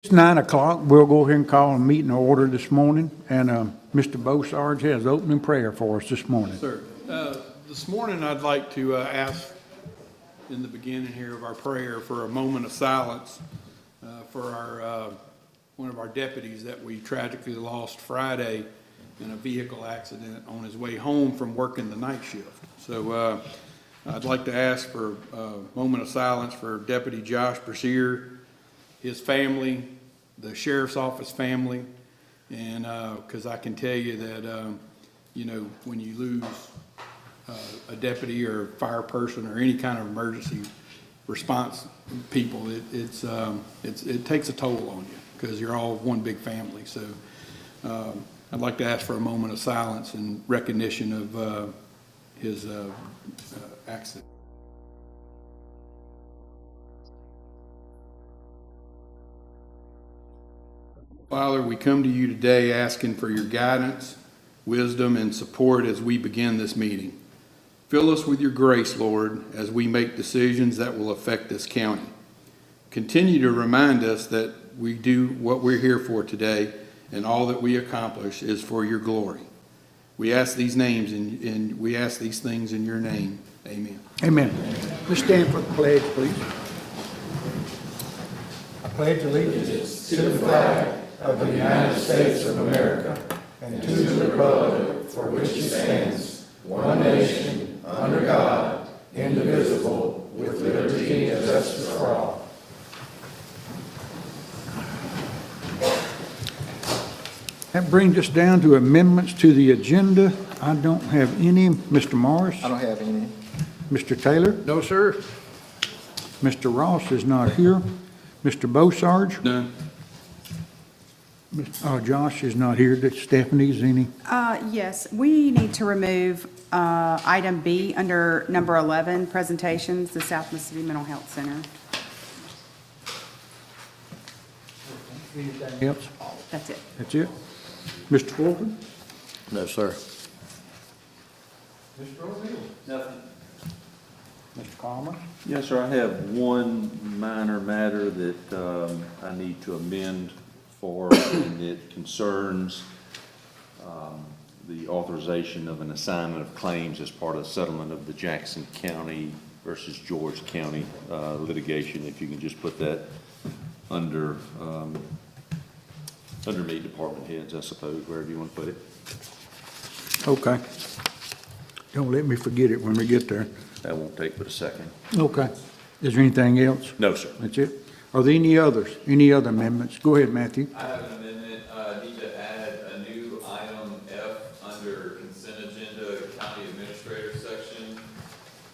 It's 9 o'clock. We'll go ahead and call a meeting to order this morning, and Mr. Beausarge has opening prayer for us this morning. Sir, this morning I'd like to ask in the beginning here of our prayer for a moment of silence for our one of our deputies that we tragically lost Friday in a vehicle accident on his way home from working the night shift. So I'd like to ask for a moment of silence for Deputy Josh Brashear, his family, the sheriff's office family, and because I can tell you that, you know, when you lose a deputy or a fire person or any kind of emergency response people, it takes a toll on you because you're all one big family. So I'd like to ask for a moment of silence in recognition of his accident. Father, we come to you today asking for your guidance, wisdom, and support as we begin this meeting. Fill us with your grace, Lord, as we make decisions that will affect this county. Continue to remind us that we do what we're here for today, and all that we accomplish is for your glory. We ask these names and we ask these things in your name. Amen. Amen. Let's stand for the pledge, please. I pledge allegiance to the flag of the United States of America and to the republic for which it stands, one nation, under God, indivisible, with liberty and justice for all. That brings us down to amendments to the agenda. I don't have any. Mr. Morris? I don't have any. Mr. Taylor? No, sir. Mr. Ross is not here. Mr. Beausarge? None. Josh is not here. Stephanie's any? Yes, we need to remove item B under number 11, presentations, the South Mississippi Mental Health Center. Anything else? That's it. That's it? Mr. Fulton? No, sir. Mr. O'Neill? Nothing. Mr. Palmer? Yes, sir, I have one minor matter that I need to amend for, and it concerns the authorization of an assignment of claims as part of the settlement of the Jackson County versus George County litigation. If you can just put that under me, department heads, I suppose, wherever you want to put it. Okay. Don't let me forget it when we get there. That won't take but a second. Okay. Is there anything else? No, sir. That's it? Are there any others? Any other amendments? Go ahead, Matthew. I have an amendment. Need to add a new item F under consent agenda, county administrator section,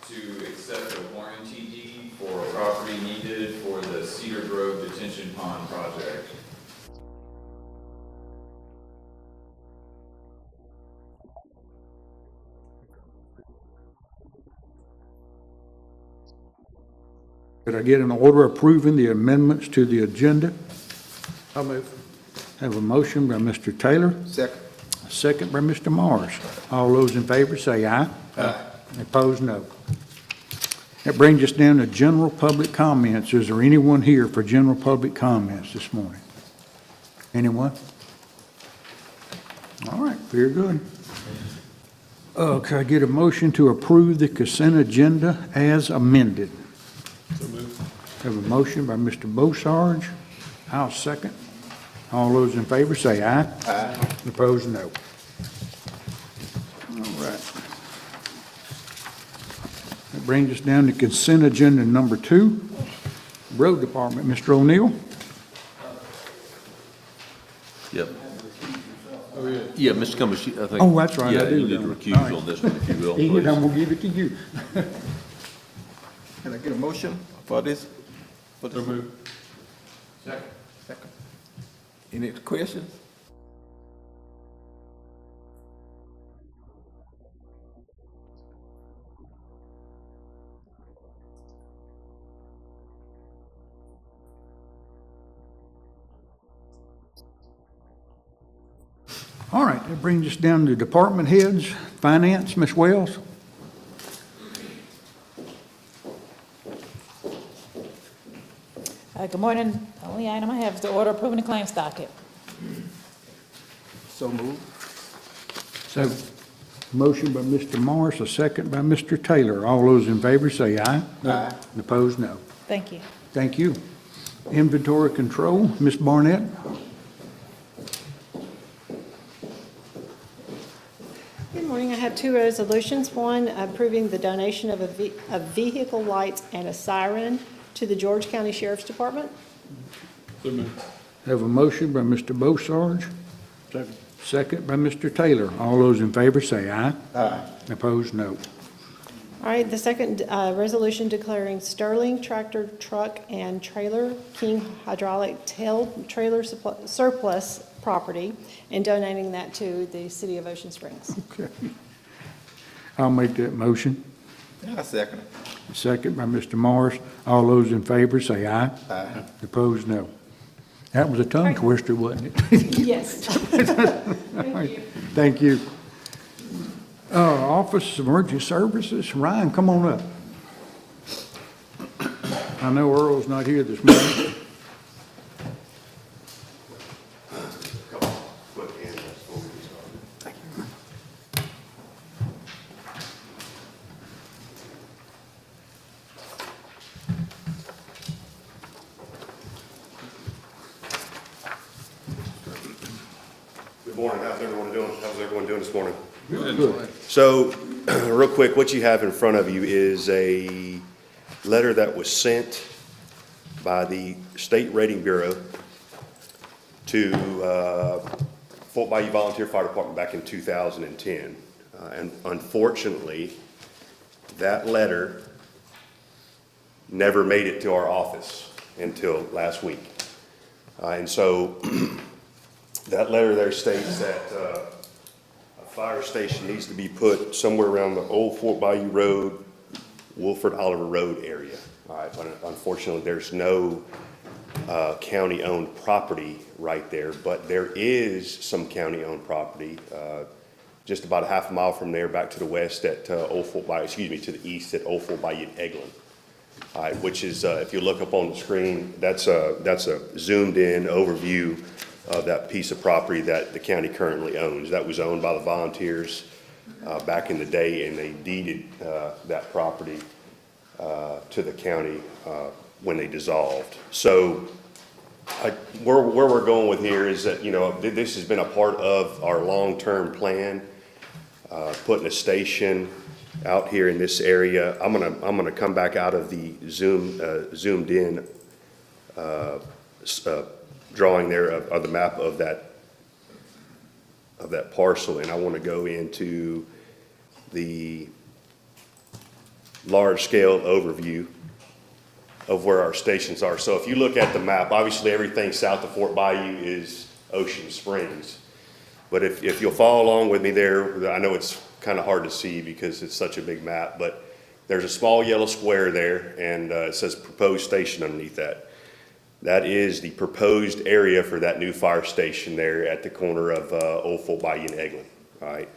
to accept a warranty deed for property needed for the Cedar Grove Detention Pond project. Could I get an order approving the amendments to the agenda? I'll move. Have a motion by Mr. Taylor, Second. a second by Mr. Morris. All those in favor say aye. Aye. Opposed, no. That brings us down to general public comments. Is there anyone here for general public comments this morning? Anyone? All right, very good. Could I get a motion to approve the consent agenda as amended? Have a motion by Mr. Beausarge. I'll second. All those in favor say aye. Aye. Opposed, no. All right. That brings us down to consent agenda number 2, Road Department. Mr. O'Neill? Yep. Yeah, Mr. Cummings, I think. Oh, that's right, I Yeah, do, you need to don't I? recuse All right. on this one, if you will, Ian, please. I'm going to give it to you. Can I get a motion for this? So move. Second. Any questions? All right, that brings us down to department heads. Finance, Ms. Wells? Good morning. only item I have is the order approving the claims docket. So moved. So, motion by Mr. Morris, a second by Mr. Taylor. All those in favor say aye. Aye. Opposed, no. Thank you. Thank you. Inventory control, Ms. Barnett. Good morning. I have two resolutions. One, approving the donation of of vehicle lights and a siren to the George County Sheriff's Department. So moved. Have a motion by Mr. Beausarge. Second by Mr. Taylor. All those in favor say aye. Aye. Opposed, no. All right, the second resolution declaring Sterling tractor, truck, and trailer King hydraulic tail trailer surplus property and donating that to the city of Ocean Springs. Okay. I'll make that motion. I second it. Second by Mr. Morris. All those in favor say aye. Aye. Opposed, no. That was a tongue twister, wasn't it? Yes. Thank you. Office of Emergency Services, Ryan, come on up. I know Earl's not here this morning. Good morning. How's everyone doing? How's everyone doing this morning? Good. So, real quick, what you have in front of you is a letter that was sent by the State Rating Bureau to Fort Bayou Volunteer Fire Department back in 2010. And unfortunately, that letter never made it to our office until last week. And so that letter there states that a fire station needs to be put somewhere around the old Fort Bayou Road, Wolford Oliver Road area. All right, but unfortunately, there's no county-owned property right there, but there is some county-owned property just about a half a mile from there, back to the west at Old Fort Bayou, excuse me, to the east at Old Fort Bayou Eglin. All right, which is, if you look up on the screen, that's a zoomed-in overview of that piece of property that the county currently owns. That was owned by the volunteers back in the day, and they deeded that property to the county when they dissolved. So where we're going with here is that, you know, this has been a part of our long-term plan, putting a station out here in this area. I'm gonna come back out of the zoomed in drawing there of the map of that parcel, and I want to go into the large-scale overview of where our stations are. So if you look at the map, obviously everything south of Fort Bayou is Ocean Springs. But if you'll follow along with me there, I know it's kind of hard to see because it's such a big map, but there's a small yellow square there, and it says proposed station underneath that. That is the proposed area for that new fire station there at the corner of Old Fort Bayou and Eglin. All right.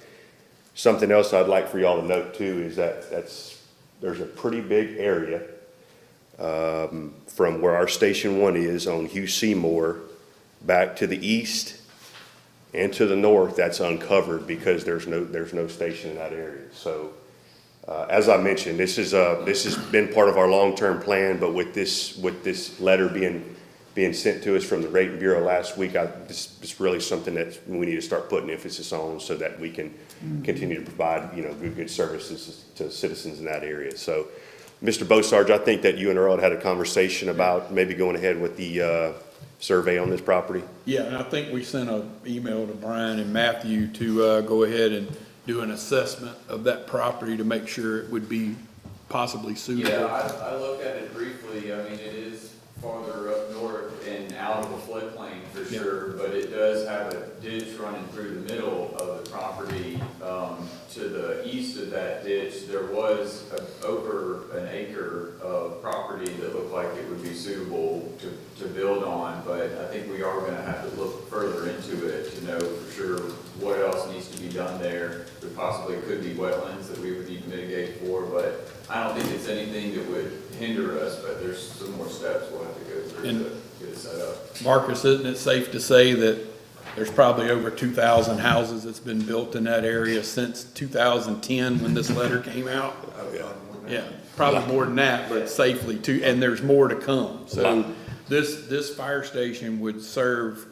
Something else I'd like for y'all to note too is that there's a pretty big area from where our Station 1 is on Hugh Seymour back to the east and to the north that's uncovered because there's no station in that area. So as I mentioned, this has been part of our long-term plan, but with this letter being sent to us from the Rating Bureau last week, this is really something that we need to start putting emphasis on so that we can continue to provide, you know, good services to citizens in that area. So, Mr. Beausarge, I think that you and Earl had a conversation about maybe going ahead with the survey on this property. Yeah, and I think we sent an email to Brian and Matthew to go ahead and do an assessment of that property to make sure it would be possibly suitable. Yeah, I looked at it briefly. I mean, it is farther up north and out of the floodplain for sure, but it does have a ditch running through the middle of the property. To the east of that ditch, there was over an acre of property that looked like it would be suitable to build on, but I think we are gonna have to look further into it to know for sure what else needs to be done there. There possibly could be wetlands that we would need to mitigate for, but I don't think it's anything that would hinder us, but there's some more steps we'll have to go through. get it set up. Marcus, isn't it safe to say that there's probably over 2,000 houses that's been built in that area since 2010 when this letter came out? Oh, yeah. Yeah, probably more than that, but safely too, and there's more to come. So this fire station would serve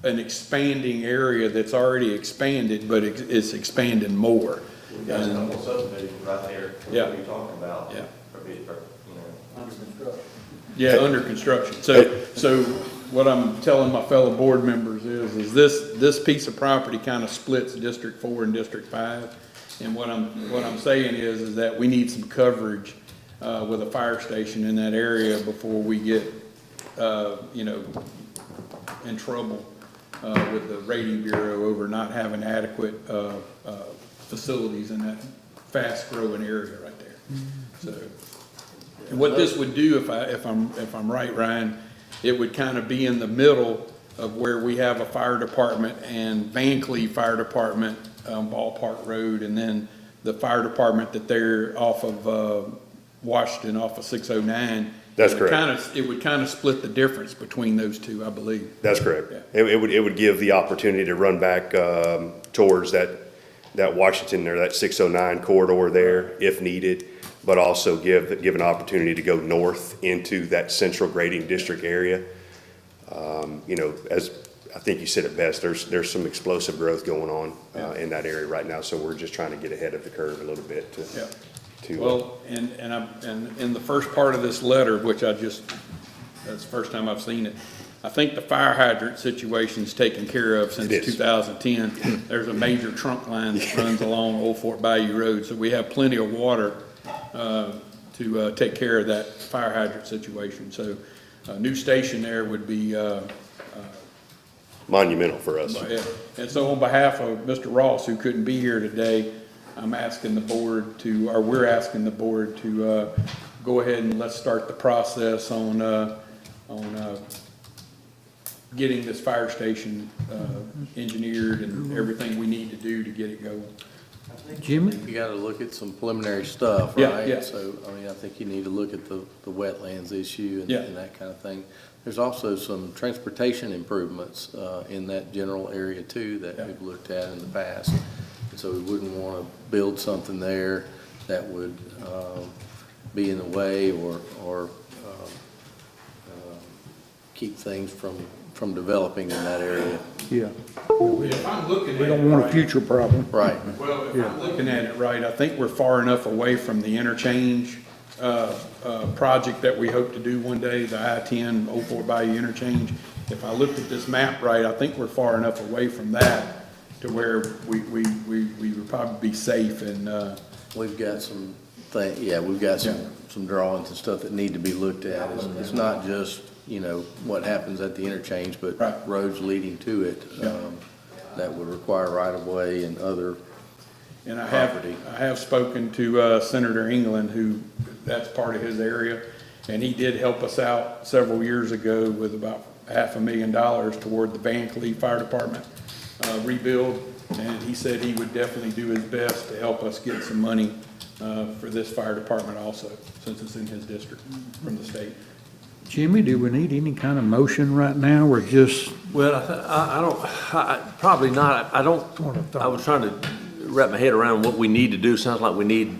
an expanding area that's already expanded, but it's expanding more. We've got a couple subdivisions right there. Yeah. We're talking about. Yeah. Under construction. Yeah, under construction. So what I'm telling my fellow board members is this piece of property kind of splits District 4 and District 5. And what I'm saying is that we need some coverage with a fire station in that area before we get, in trouble with the rating bureau over not having adequate facilities in that fast-growing area right there. So, and what this would do, if I'm right, Ryan, it would kind of be in the middle of where we have a fire department and Van Cleve Fire Department, Ballpark Road, and then the fire department that they're off of Washington, off of 609. That's correct. It would kind of split the difference between those two, I believe. That's correct. Yeah. It would give the opportunity to run back towards that Washington or that 609 corridor there if needed, but also give an opportunity to go north into that central grading district area. As I think you said it best, there's some explosive growth going on in that area right now, so we're just trying to get ahead of the curve a little bit Well, and in the first part of this letter, which that's the first time I've seen it, I think the fire hydrant situation's taken care of since 2010. There's a major trunk line that runs along Old Fort Bayou Road, so we have plenty of water to take care of that fire hydrant situation. So a new station there would be monumental for us. And so on behalf of Mr. Ross, who couldn't be here today, we're asking the board to go ahead and let's start the process on getting this fire station engineered and everything we need to do to get it going. Jimmy? You gotta look at some preliminary stuff, Yeah, right? yeah. So, I think you need to look at the wetlands issue Yeah. and that kind of thing. There's also some transportation improvements in that general area too that we've looked at in the past. And so we wouldn't want to build something there that would be in the way or keep things from developing in that area. Yeah. If I'm looking at We it don't want a right- future problem. Right. Well, if I'm looking at it right, I think we're far enough away from the interchange project that we hope to do one day, the I-10 Old Fort Bayou interchange. If I looked at this map right, I think we're far enough away from that to where we would probably be safe and, We've got we've got some drawings and stuff that need to be looked at. It's not just, what happens at the interchange, but Right. roads leading to it that would require right-of-way and other and property. I have spoken to Senator England, who, that's part of his area, and he did help us out several years ago with about $500,000 toward the Van Cleve Fire Department rebuild, and he said he would definitely do his best to help us get some money for this fire department also, since it's in his district from the state. Jimmy, do we need any kind of motion right now, or just? Well, probably not. I was trying to wrap my head around what we need to do. Sounds like we need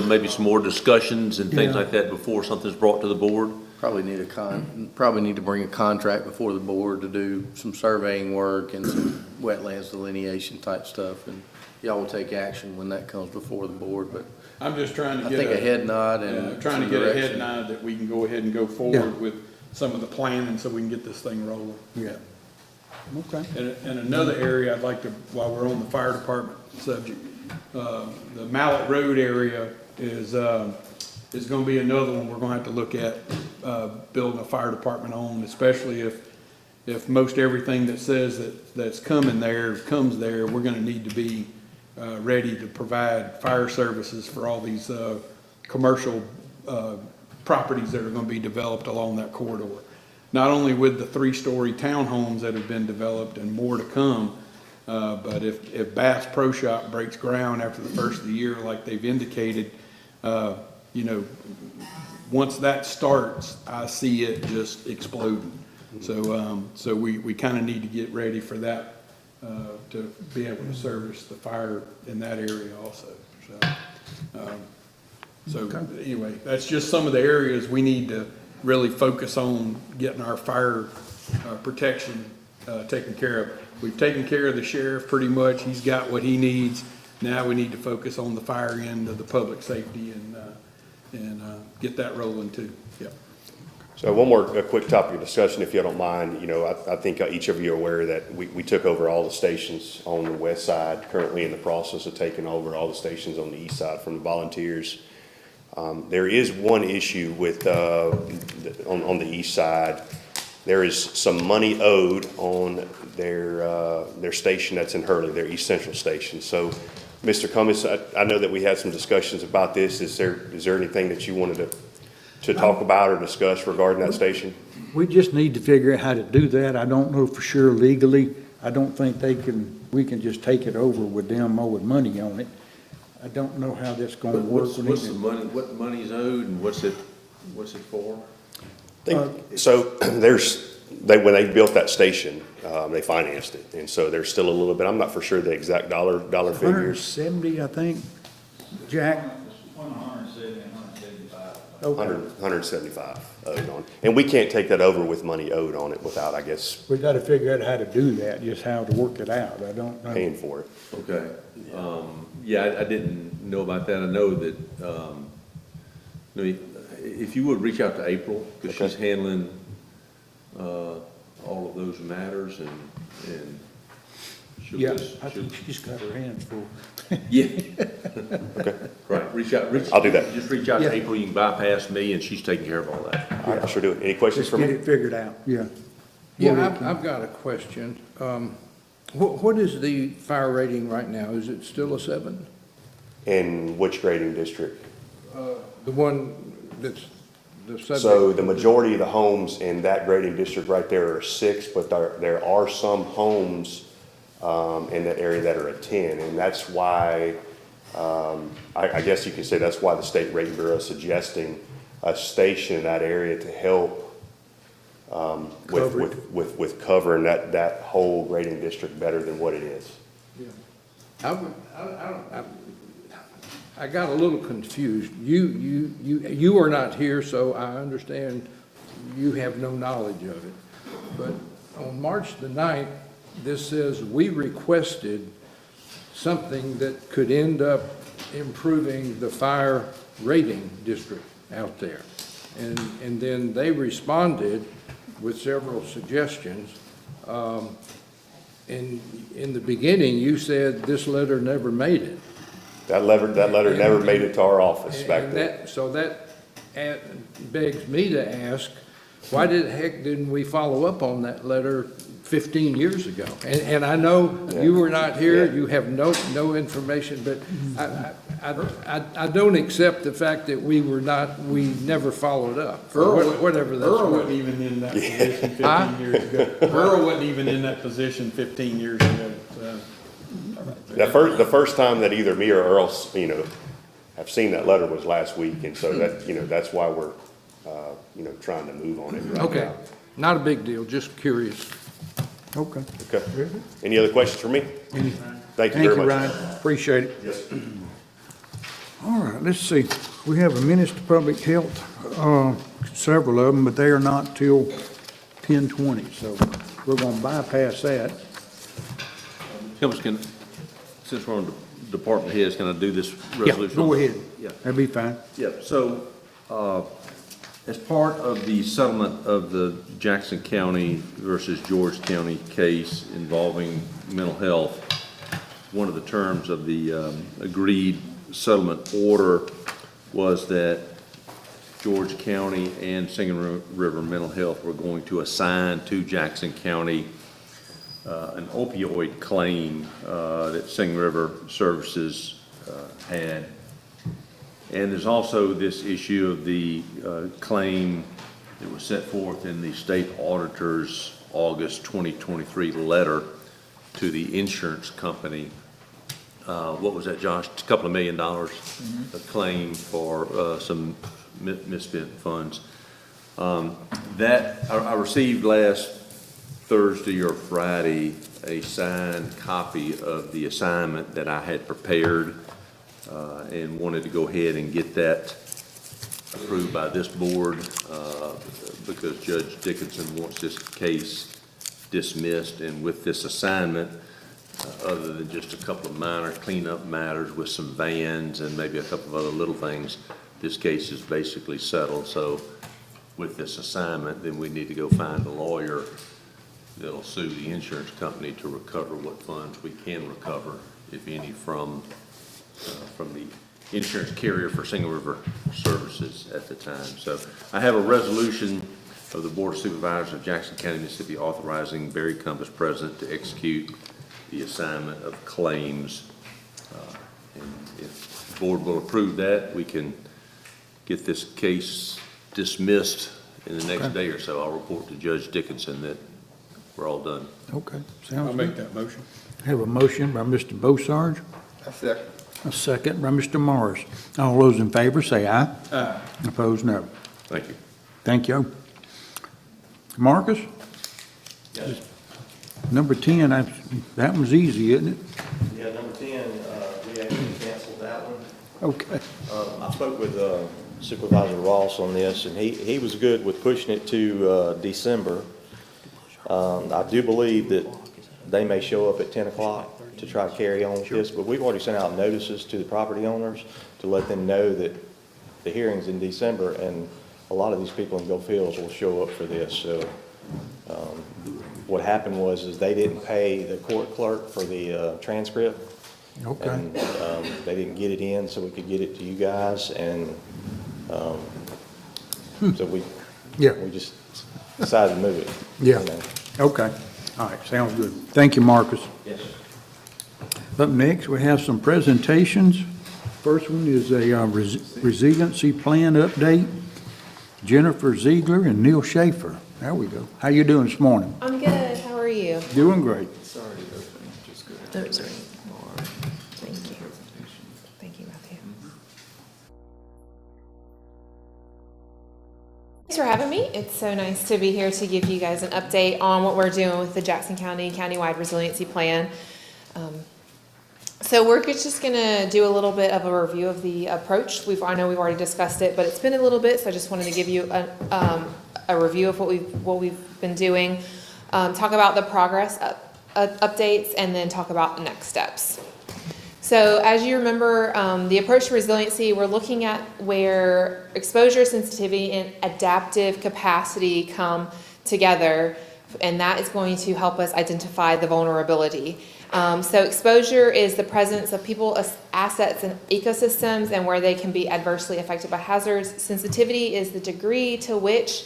maybe some more discussions and things Yeah. like that before something's brought to the board. Probably need to bring a contract before the board to do some surveying work and some wetlands delineation type stuff, and y'all will take action when that comes before the board, but I'm just trying to I get think a head nod and trying to some get a head direction. nod that we can go ahead and go forward with some of the planning so we can get this thing rolling. Yeah. Okay. And another area I'd like to, while we're on the fire department subject, the Mallet Road area is gonna be another one we're gonna have to look at, building a fire department on, especially if most everything that says that's comes there, we're gonna need to be ready to provide fire services for all these commercial properties that are going to be developed along that corridor. Not only with the 3-story townhomes that have been developed and more to come, but if Bass Pro Shop breaks ground after the first of the year, like they've indicated, once that starts, I see it just exploding. So we kind of need to get ready for that, to be able to service the fire in that area also, so anyway, that's just some of the areas we need to really focus on getting our fire protection taken care of. We've taken care of the sheriff pretty much. He's got what he needs. Now we need to focus on the fire end of the public safety and get that rolling too. Yep. So one more quick topic of discussion, if you don't mind. You know, I think each of you are aware that we took over all the stations on the west side, currently in the process of taking over all the stations on the east side from the volunteers. There is one issue with, on the east side. There is some money owed on their station that's in Hurley, their East Central station. So, Mr. Cummings, I know that we had some discussions about this. Is there anything that you wanted to talk about or discuss regarding that station? We just need to figure out how to do that. I don't know for sure legally. I don't think we can just take it over with them owing money on it. I don't know how that's gonna work. What's the money, what money's owed and what's it for? So when they built that station, they financed it, and so there's still a little bit. I'm not for sure the exact dollar figures. 170, I think, Jack. 175 owed on, and we can't take that over with money owed on it without, I guess, We gotta figure out how to do that, just how to work it out. I don't know. paying for it. Okay. Yeah, I didn't know about that. I know that, if you would reach out to April, because she's handling, all of those matters and she'll Yeah, just. I think she's got her hands full. Yeah. Okay, Right, I'll do that. Just reach out to Yeah. April, you can bypass me, and she's taking care of all that. all right, I'll sure do it. Any questions Just for get me? it figured out, yeah. Yeah, I've got a question. What is the fire rating right now? Is it still a 7? In which grading district? The one that's the subject? So the majority of the homes in that grading district right there are 6, but there are some homes in that area that are a 10, and that's why, I guess you could say that's why the State Rating Bureau is suggesting a station in that area to help with covering that whole grading district better than what it is. I got a little confused. You are not here, so I understand you have no knowledge of it. But on March the 9th, this says we requested something that could end up improving the fire rating district out there. And then they responded with several suggestions. In the beginning, you said this letter never made it. That letter never made it to our office back then. So that begs me to ask, why the heck didn't we follow up on that letter 15 years ago? And I know you were not here, you have no information, but I don't accept the fact that we never followed up, whatever that's Earl worth. wasn't even in that position 15 years ago. Earl wasn't even in that position 15 years ago, so. The first time that either me or Earl, have seen that letter was last week, and so that's why we're, trying to move on it right now. Okay, not a big deal, just curious. Okay. Okay. Any other questions for me? Thank you Thank very you, much. Ryan. Appreciate it. Yes. All right, let's see. We have a minutes to public health, several of them, but they are not till 10:20, so we're gonna bypass that. Since we're on department heads, can I do this Yeah, resolution? go ahead. Yeah. That'd be fine. Yep, so, as part of the settlement of the Jackson County versus George County case involving mental health, one of the terms of the agreed settlement order was that George County and Singing River Mental Health were going to assign to Jackson County an opioid claim that Singing River Services had. And there's also this issue of the claim that was set forth in the state auditor's August 2023 letter to the insurance company. What was that, Josh? A couple of $1 million, a claim for some misspent funds. I received last Thursday or Friday a signed copy of the assignment that I had prepared, and wanted to go ahead and get that approved by this board, because Judge Dickinson wants this case dismissed, and with this assignment, other than just a couple of minor cleanup matters with some vans and maybe a couple of other little things, this case is basically settled. So with this assignment, then we need to go find a lawyer that'll sue the insurance company to recover what funds we can recover, if any, from the insurance carrier for Single River Services at the time. So I have a resolution of the Board of Supervisors of Jackson County, Mississippi, authorizing Barry Compass, President, to execute the assignment of claims. And if the board will approve that, we can get this case dismissed in the next day or so. I'll report to Judge Dickinson that we're all done. Okay, sounds good. I'll make that motion. Have a motion by Mr. Beausarge, I second. a second by Mr. Morris. All those in favor say aye. Aye. Opposed, no. Thank you. Thank you. Marcus? Yes. Number 10, that one's easy, isn't it? Yeah, number 10, we actually canceled that one. Okay. I spoke with Supervisor Ross on this, and he was good with pushing it to December. I do believe that they may show up at 10 o'clock to try to carry on with this, but we've already sent out notices to the property owners to let them know that the hearing's in December, and a lot of these people in Gulf Hills will show up for this. So what happened was they didn't pay the court clerk for the transcript. Okay. And they didn't get it in so we could get it to you guys, and so we just decided to move it. Yeah. You know. Okay. All right, sounds good. Thank you, Marcus. Yes. Up next, we have some presentations. First one is a resiliency plan update. Jennifer Ziegler and Neil Schaefer. There we go. How you doing this morning? I'm good. How are you? Doing great. Sorry. Thank you. Thank you, Matthew. Thanks for having me. It's so nice to be here to give you guys an update on what we're doing with the Jackson County Countywide Resiliency Plan. So we're just going to do a little bit of a review of the approach. I know we've already discussed it, but it's been a little bit, so I just wanted to give you a review of what we've been doing, talk about the progress updates, and then talk about the next steps. So as you remember, the approach to resiliency, we're looking at where exposure, sensitivity, and adaptive capacity come together, and that is going to help us identify the vulnerability. So exposure is the presence of people, assets, and ecosystems, and where they can be adversely affected by hazards. Sensitivity is the degree to which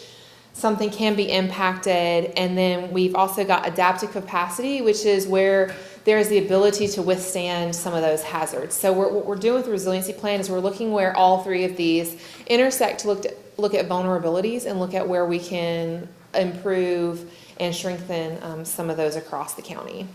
something can be impacted. And then we've also got adaptive capacity, which is where there is the ability to withstand some of those hazards. So what we're doing with the resiliency plan is we're looking where all three of these intersect to look at vulnerabilities and look at where we can improve and strengthen some of those across the county.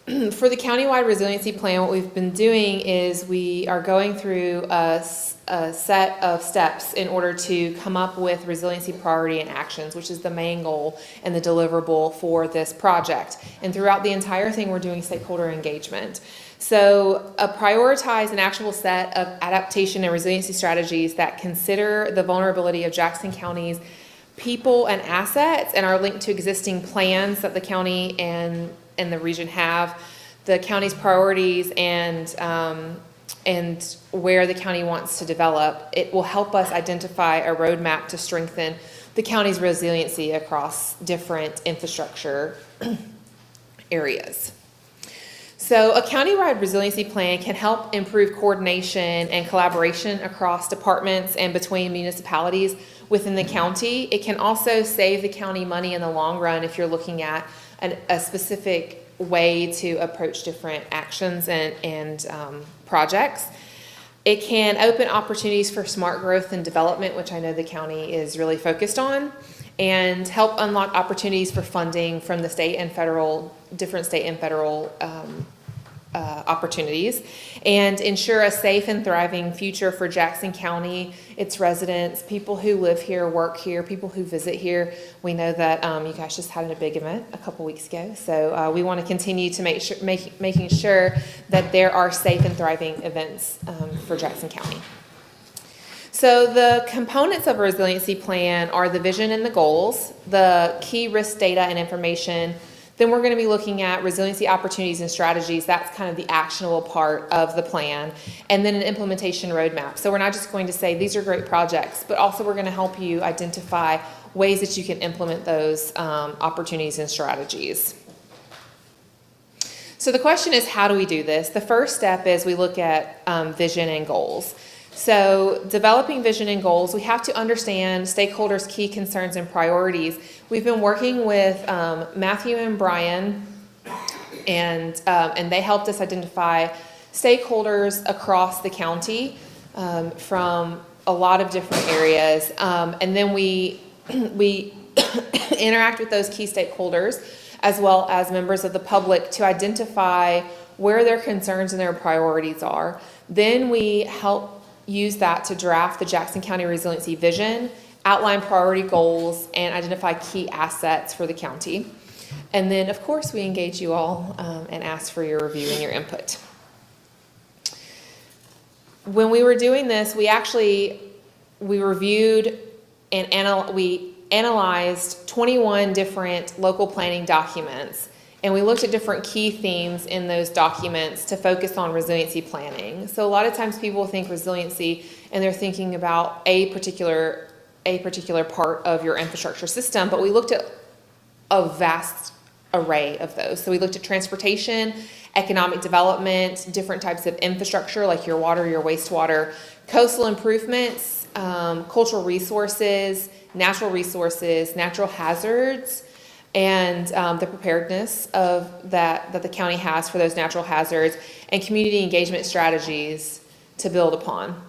For the countywide resiliency plan, what we've been doing is we are going through a set of steps in order to come up with resiliency priority and actions, which is the main goal and the deliverable for this project. And throughout the entire thing, we're doing stakeholder engagement. So prioritize an actionable set of adaptation and resiliency strategies that consider the vulnerability of Jackson County's people and assets and are linked to existing plans that the county and the region have, the county's priorities, and where the county wants to develop. It will help us identify a roadmap to strengthen the county's resiliency across different infrastructure areas. So a countywide resiliency plan can help improve coordination and collaboration across departments and between municipalities within the county. It can also save the county money in the long run if you're looking at a specific way to approach different actions and projects. It can open opportunities for smart growth and development, which I know the county is really focused on, and help unlock opportunities for funding from the state and federal, different state and federal opportunities, and ensure a safe and thriving future for Jackson County, its residents, people who live here, work here, people who visit here. We know that you guys just had a big event a couple weeks ago, so we want to continue to making sure that there are safe and thriving events for Jackson County. So the components of a resiliency plan are the vision and the goals, the key risk data and information. Then we're going to be looking at resiliency opportunities and strategies. That's kind of the actionable part of the plan. And then an implementation roadmap. So we're not just going to say these are great projects, but also we're going to help you identify ways that you can implement those opportunities and strategies. So the question is, how do we do this? The first step is we look at vision and goals. So developing vision and goals, we have to understand stakeholders' key concerns and priorities. We've been working with Matthew and Brian, and they helped us identify stakeholders across the county from a lot of different areas. And then we interact with those key stakeholders as well as members of the public to identify where their concerns and their priorities are. Then we help use that to draft the Jackson County Resiliency Vision, outline priority goals, and identify key assets for the county. And then, of course, we engage you all and ask for your review and your input. When we were doing this, we reviewed and we analyzed 21 different local planning documents, and we looked at different key themes in those documents to focus on resiliency planning. So a lot of times people think resiliency and they're thinking about a particular part of your infrastructure system, but we looked at a vast array of those. So we looked at transportation, economic development, different types of infrastructure like your water, your wastewater, coastal improvements, cultural resources, natural hazards, and the preparedness of that the county has for those natural hazards, and community engagement strategies to build upon.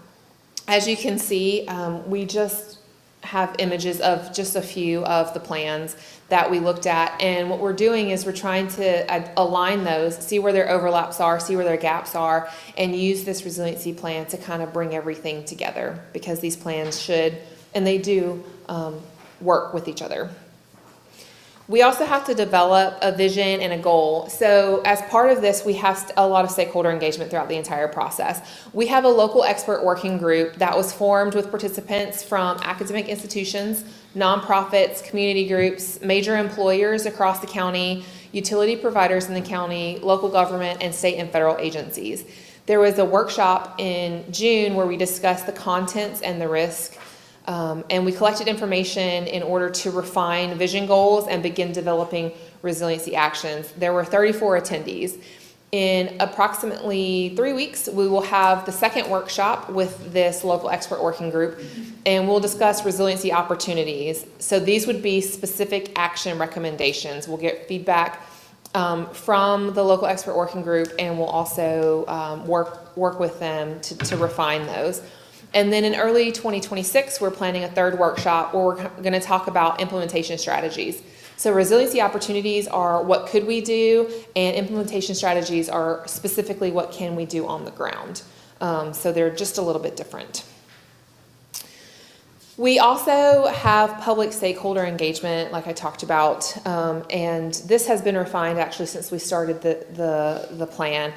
As you can see, we just have images of just a few of the plans that we looked at, and what we're doing is we're trying to align those, see where their overlaps are, see where their gaps are, and use this resiliency plan to kind of bring everything together, because these plans should, and they do, work with each other. We also have to develop a vision and a goal. So as part of this, we have a lot of stakeholder engagement throughout the entire process. We have a local expert working group that was formed with participants from academic institutions, nonprofits, community groups, major employers across the county, utility providers in the county, local government, and state and federal agencies. There was a workshop in June where we discussed the contents and the risk. And we collected information in order to refine vision goals and begin developing resiliency actions. There were 34 attendees. In approximately 3 weeks, we will have the second workshop with this local expert working group, and we'll discuss resiliency opportunities. So these would be specific action recommendations. We'll get feedback from the local expert working group, and we'll also work with them to refine those. And then in early 2026, we're planning a third workshop where we're going to talk about implementation strategies. So resiliency opportunities are what could we do, and implementation strategies are specifically what can we do on the ground. So they're just a little bit different. We also have public stakeholder engagement, like I talked about, and this has been refined actually since we started the plan.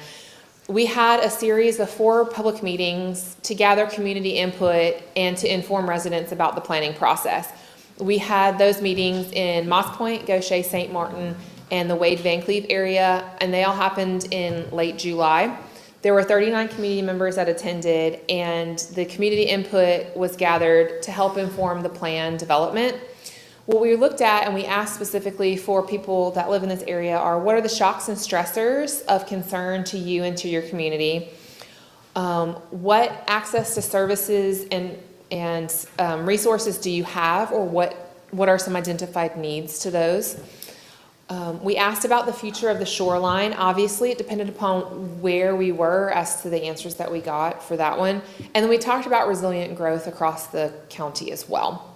We had a series of 4 public meetings to gather community input and to inform residents about the planning process. We had those meetings in Moss Point, Gaucher, St. Martin, and the Wade Van Cleve area, and they all happened in late July. There were 39 community members that attended, and the community input was gathered to help inform the plan development. What we looked at, and we asked specifically for people that live in this area, are what are the shocks and stressors of concern to you and to your community? What access to services and resources do you have, or what are some identified needs to those? We asked about the future of the shoreline. Obviously, it depended upon where we were as to the answers that we got for that one. And then we talked about resilient growth across the county as well.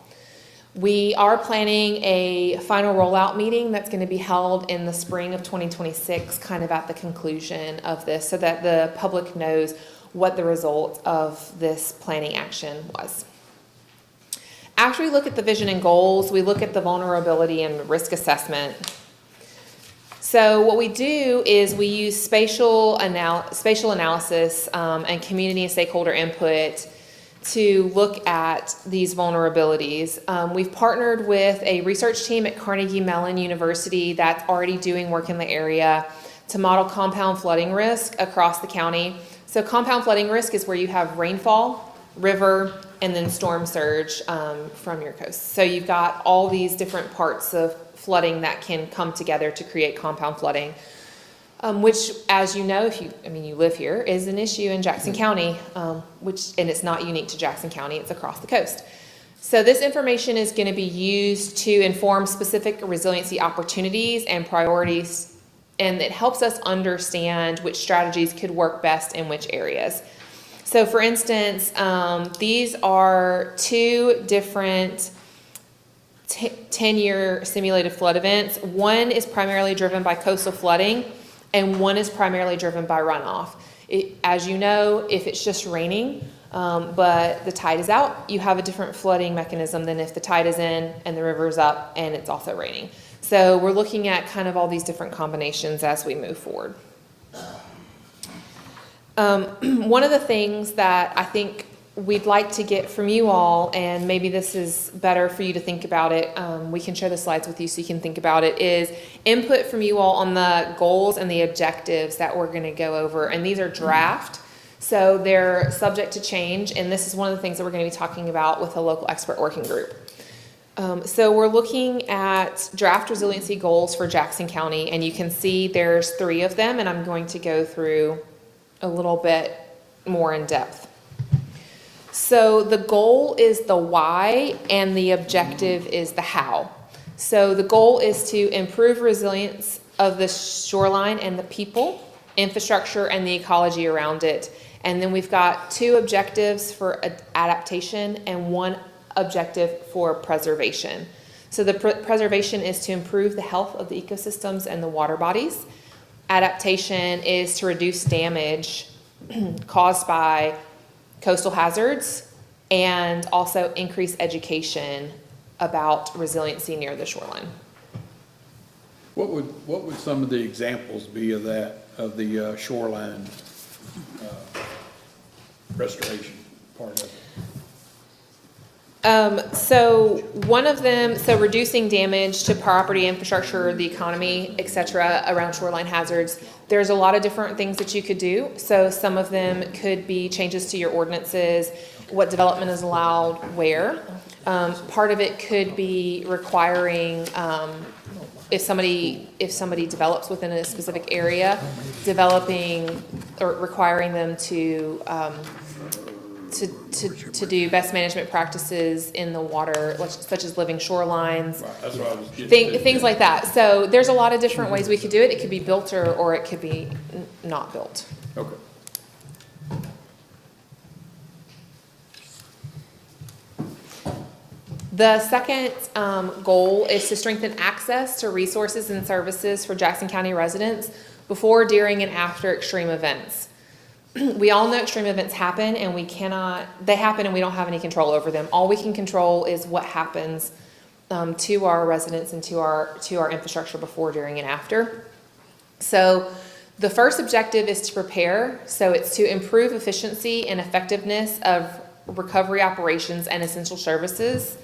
We are planning a final rollout meeting that's going to be held in the spring of 2026, kind of at the conclusion of this, so that the public knows what the result of this planning action was. After we look at the vision and goals, we look at the vulnerability and risk assessment. So what we do is we use spatial analysis and community and stakeholder input to look at these vulnerabilities. We've partnered with a research team at Carnegie Mellon University that's already doing work in the area to model compound flooding risk across the county. So compound flooding risk is where you have rainfall, river, and then storm surge from your coast. So you've got all these different parts of flooding that can come together to create compound flooding. Which, as you know, you live here, is an issue in Jackson County, and it's not unique to Jackson County, it's across the coast. So this information is going to be used to inform specific resiliency opportunities and priorities, and it helps us understand which strategies could work best in which areas. So for instance, these are two different 10-year simulated flood events. One is primarily driven by coastal flooding, and one is primarily driven by runoff. As you know, if it's just raining, but the tide is out, you have a different flooding mechanism than if the tide is in and the river is up and it's also raining. So we're looking at kind of all these different combinations as we move forward. One of the things that I think we'd like to get from you all, and maybe this is better for you to think about it, we can share the slides with you so you can think about it, is input from you all on the goals and the objectives that we're going to go over. And these are draft, so they're subject to change, and this is one of the things that we're going to be talking about with a local expert working group. So we're looking at draft resiliency goals for Jackson County, and you can see there's 3 of them, and I'm going to go through a little bit more in depth. So the goal is the why and the objective is the how. So the goal is to improve resilience of the shoreline and the people, infrastructure, and the ecology around it. And then we've got 2 objectives for adaptation and 1 objective for preservation. So the preservation is to improve the health of the ecosystems and the water bodies. Adaptation is to reduce damage caused by coastal hazards and also increase education about resiliency near the shoreline. What would some of the examples be of that, of the shoreline restoration part of it? So one of them, so reducing damage to property, infrastructure, the economy, et cetera, around shoreline hazards. There's a lot of different things that you could do. So some of them could be changes to your ordinances, what development is allowed where. Part of it could be requiring, if somebody develops within a specific area, developing or requiring them to do best management practices in the water, such as living shorelines, Right, that's what I was getting to. things like that. So there's a lot of different ways we could do it. It could be built or it could be not built. Okay. The second goal is to strengthen access to resources and services for Jackson County residents before, during, and after extreme events. We all know extreme events happen and they happen and we don't have any control over them. All we can control is what happens to our residents and to our infrastructure before, during, and after. So the first objective is to prepare. So it's to improve efficiency and effectiveness of recovery operations and essential services.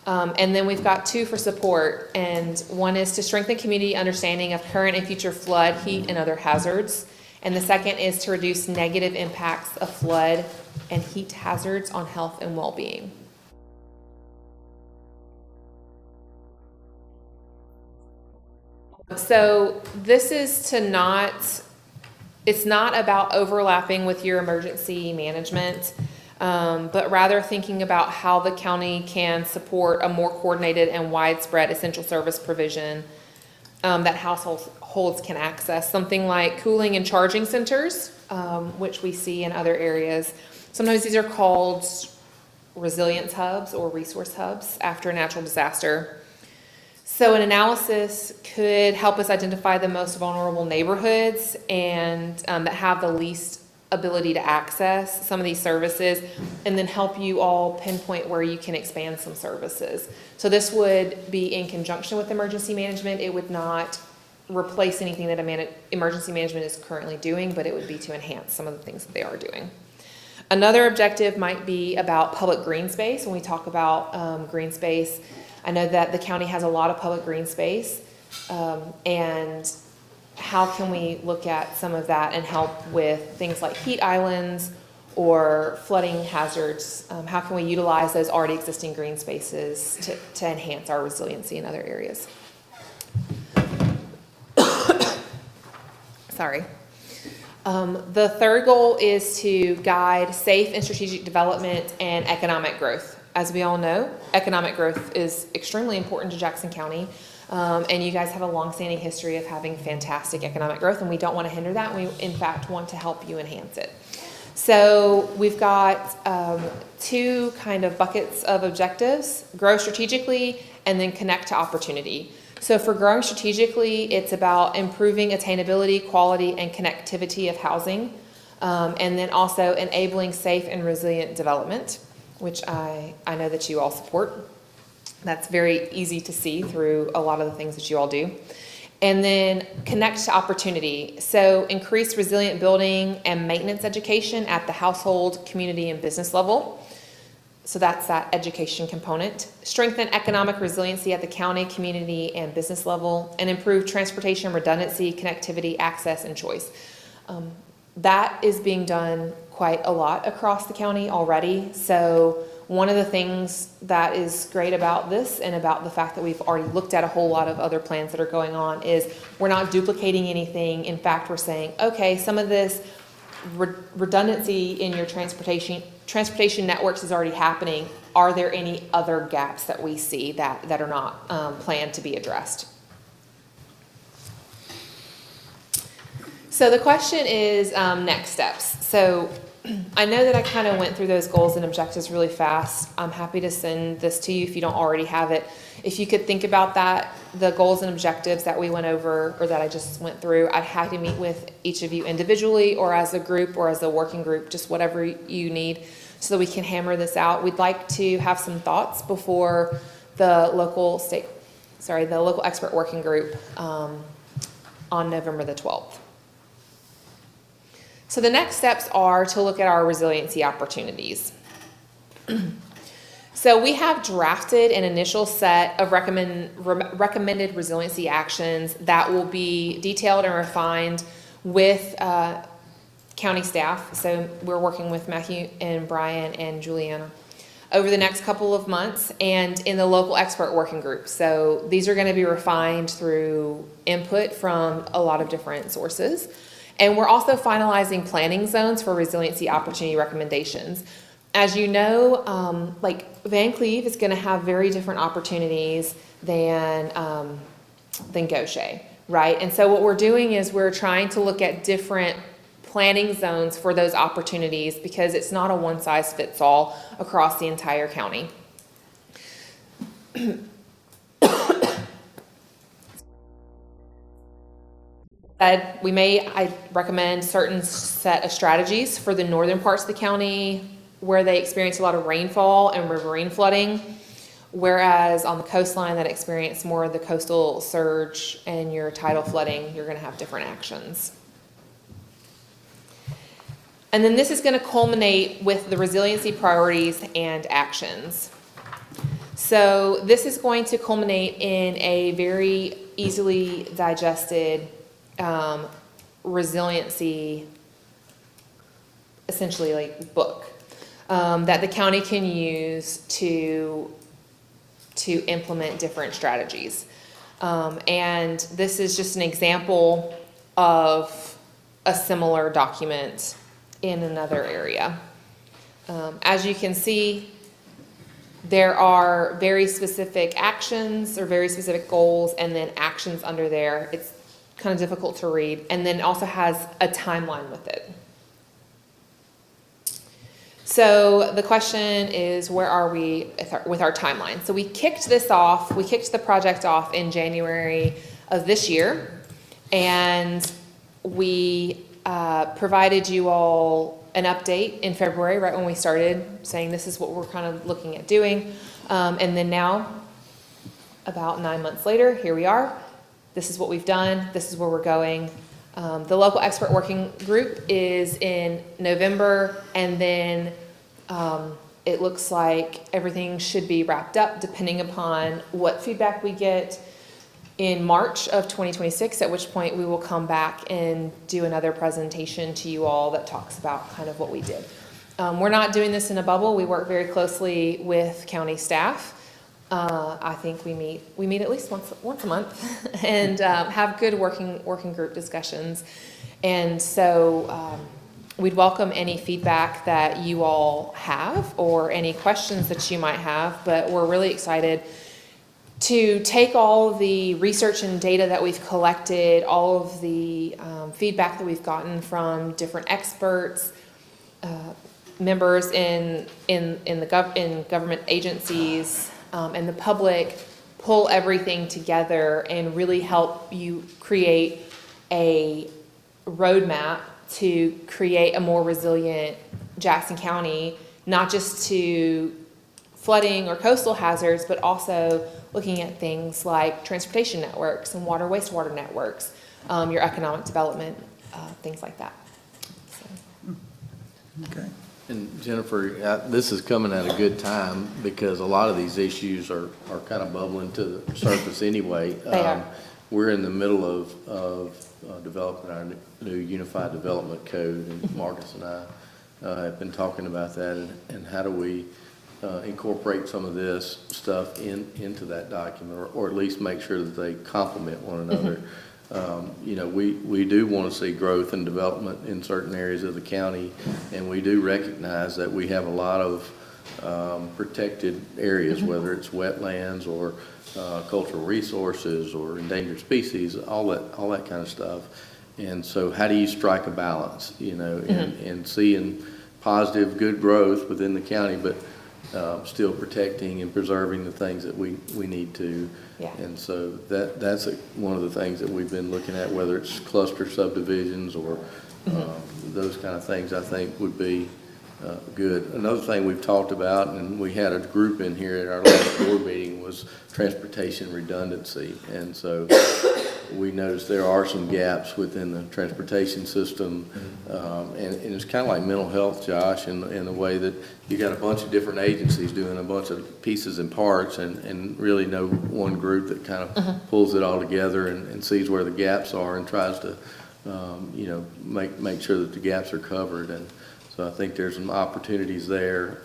And then we've got 2 for support, and 1 is to strengthen community understanding of current and future flood, heat, and other hazards. And the second is to reduce negative impacts of flood and heat hazards on health and well-being. So this is it's not about overlapping with your emergency management, but rather thinking about how the county can support a more coordinated and widespread essential service provision that households can access. Something like cooling and charging centers, which we see in other areas. Sometimes these are called resilience hubs or resource hubs after a natural disaster. So an analysis could help us identify the most vulnerable neighborhoods and that have the least ability to access some of these services, and then help you all pinpoint where you can expand some services. So this would be in conjunction with emergency management. It would not replace anything that emergency management is currently doing, but it would be to enhance some of the things that they are doing. Another objective might be about public green space. When we talk about green space, I know that the county has a lot of public green space, and how can we look at some of that and help with things like heat islands or flooding hazards? How can we utilize those already existing green spaces to enhance our resiliency in other areas? Sorry. The third goal is to guide safe and strategic development and economic growth. As we all know, economic growth is extremely important to Jackson County. And you guys have a long-standing history of having fantastic economic growth, and we don't want to hinder that. We, in fact, want to help you enhance it. So we've got two kind of buckets of objectives: grow strategically and then connect to opportunity. So for growing strategically, it's about improving attainability, quality, and connectivity of housing, and then also enabling safe and resilient development, which I know that you all support. That's very easy to see through a lot of the things that you all do. And then connect to opportunity. So increase resilient building and maintenance education at the household, community, and business level. So that's that education component. Strengthen economic resiliency at the county, community, and business level. And improve transportation redundancy, connectivity, access, and choice. That is being done quite a lot across the county already. So one of the things that is great about this and about the fact that we've already looked at a whole lot of other plans that are going on is we're not duplicating anything. In fact, we're saying, okay, some of this redundancy in your transportation networks is already happening. Are there any other gaps that we see that are not planned to be addressed? So the question is next steps. So I know that I kind of went through those goals and objectives really fast. I'm happy to send this to you if you don't already have it. If you could think about that, the goals and objectives that we went over or that I just went through, I'd have to meet with each of you individually or as a group or as a working group, just whatever you need so that we can hammer this out. We'd like to have some thoughts before the local expert working group on November the 12th. So the next steps are to look at our resiliency opportunities. So we have drafted an initial set of recommended resiliency actions that will be detailed and refined with county staff. So we're working with Matthew and Brian and Juliana over the next couple of months and in the local expert working group. So these are going to be refined through input from a lot of different sources. And we're also finalizing planning zones for resiliency opportunity recommendations. As you know, like Van Cleve is going to have very different opportunities than Gaucher, right? And so what we're doing is we're trying to look at different planning zones for those opportunities because it's not a one-size-fits-all across the entire county. I recommend certain set of strategies for the northern parts of the county where they experience a lot of rainfall and riverine flooding, whereas on the coastline that experience more of the coastal surge and your tidal flooding, you're going to have different actions. And then this is going to culminate with the resiliency priorities and actions. So this is going to culminate in a very easily digested resiliency, essentially like book that the county can use to implement different strategies. And this is just an example of a similar document in another area. As you can see, there are very specific actions or very specific goals and then actions under there. It's kind of difficult to read, and then also has a timeline with it. So the question is, where are we with our timeline? So we kicked the project off in January of this year, and we provided you all an update in February, right when we started, saying this is what we're kind of looking at doing. And then now, about 9 months later, here we are. This is what we've done. This is where we're going. The local expert working group is in November, and then it looks like everything should be wrapped up depending upon what feedback we get in March of 2026, at which point we will come back and do another presentation to you all that talks about kind of what we did. We're not doing this in a bubble. We work very closely with county staff. I think we meet at least once a month and have good working group discussions. And so we'd welcome any feedback that you all have or any questions that you might have, but we're really excited to take all the research and data that we've collected, all of the feedback that we've gotten from different experts, members in government agencies, and the public, pull everything together and really help you create a roadmap to create a more resilient Jackson County, not just to flooding or coastal hazards, but also looking at things like transportation networks and water wastewater networks, your economic development, things like that. So. Okay. And Jennifer, this is coming at a good time because a lot of these issues are kind of bubbling to the surface anyway. They are. We're in the middle of developing our new Unified Development Code, and Marcus and I have been talking about that, and how do we incorporate some of this stuff into that document, or at least make sure that they complement one another. You know, we do want to see growth and development in certain areas of the county, and we do recognize that we have a lot of protected areas, whether it's wetlands or cultural resources or endangered species, all that kind of stuff. And so how do you strike a balance, you know, and seeing positive, good growth within the county, but still protecting and preserving the things that we need to. Yeah. And so that's one of the things that we've been looking at, whether it's cluster subdivisions or those kind of things, I think would be good. Another thing we've talked about, and we had a group in here at our last board meeting, was transportation redundancy. And so we noticed there are some gaps within the transportation system, and it's kind of like mental health, Josh, in the way that you got a bunch of different agencies doing a bunch of pieces and parts, and really no one group that kind of pulls it all together and sees where the gaps are and tries to, you know, make sure that the gaps are covered. And so I think there's some opportunities there,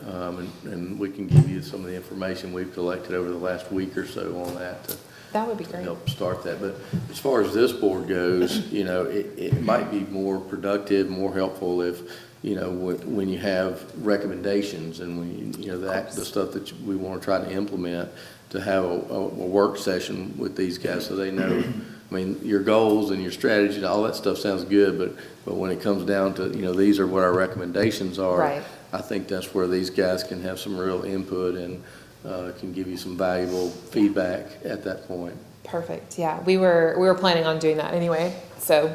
and we can give you some of the information we've collected over the last week or so on that. That would be great. Help start that. But as far as this board goes, you know, it might be more productive, more helpful if, you know, when you have recommendations and when you know the stuff that we want to try to implement, to have a work session with these guys so they know. I mean, your goals and your strategy and all that stuff sounds good, but when it comes down to, you know, these are what our recommendations are. Right. I think that's where these guys can have some real input and can give you some valuable feedback at that point. Perfect. Yeah, we were planning on doing that anyway. So,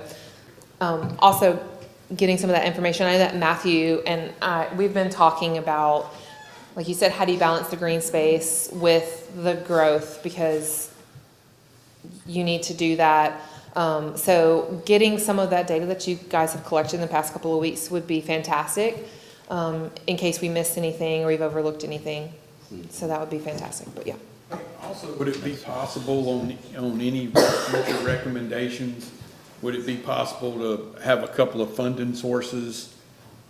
also getting some of that information. I know that Matthew and we've been talking about, like you said, how do you balance the green space with the growth, because you need to do that. So getting some of that data that you guys have collected in the past couple of weeks would be fantastic, in case we missed anything or we've overlooked anything. So that would be fantastic, but yeah. Also, would it be possible on any future recommendations, would it be possible to have a couple of funding sources,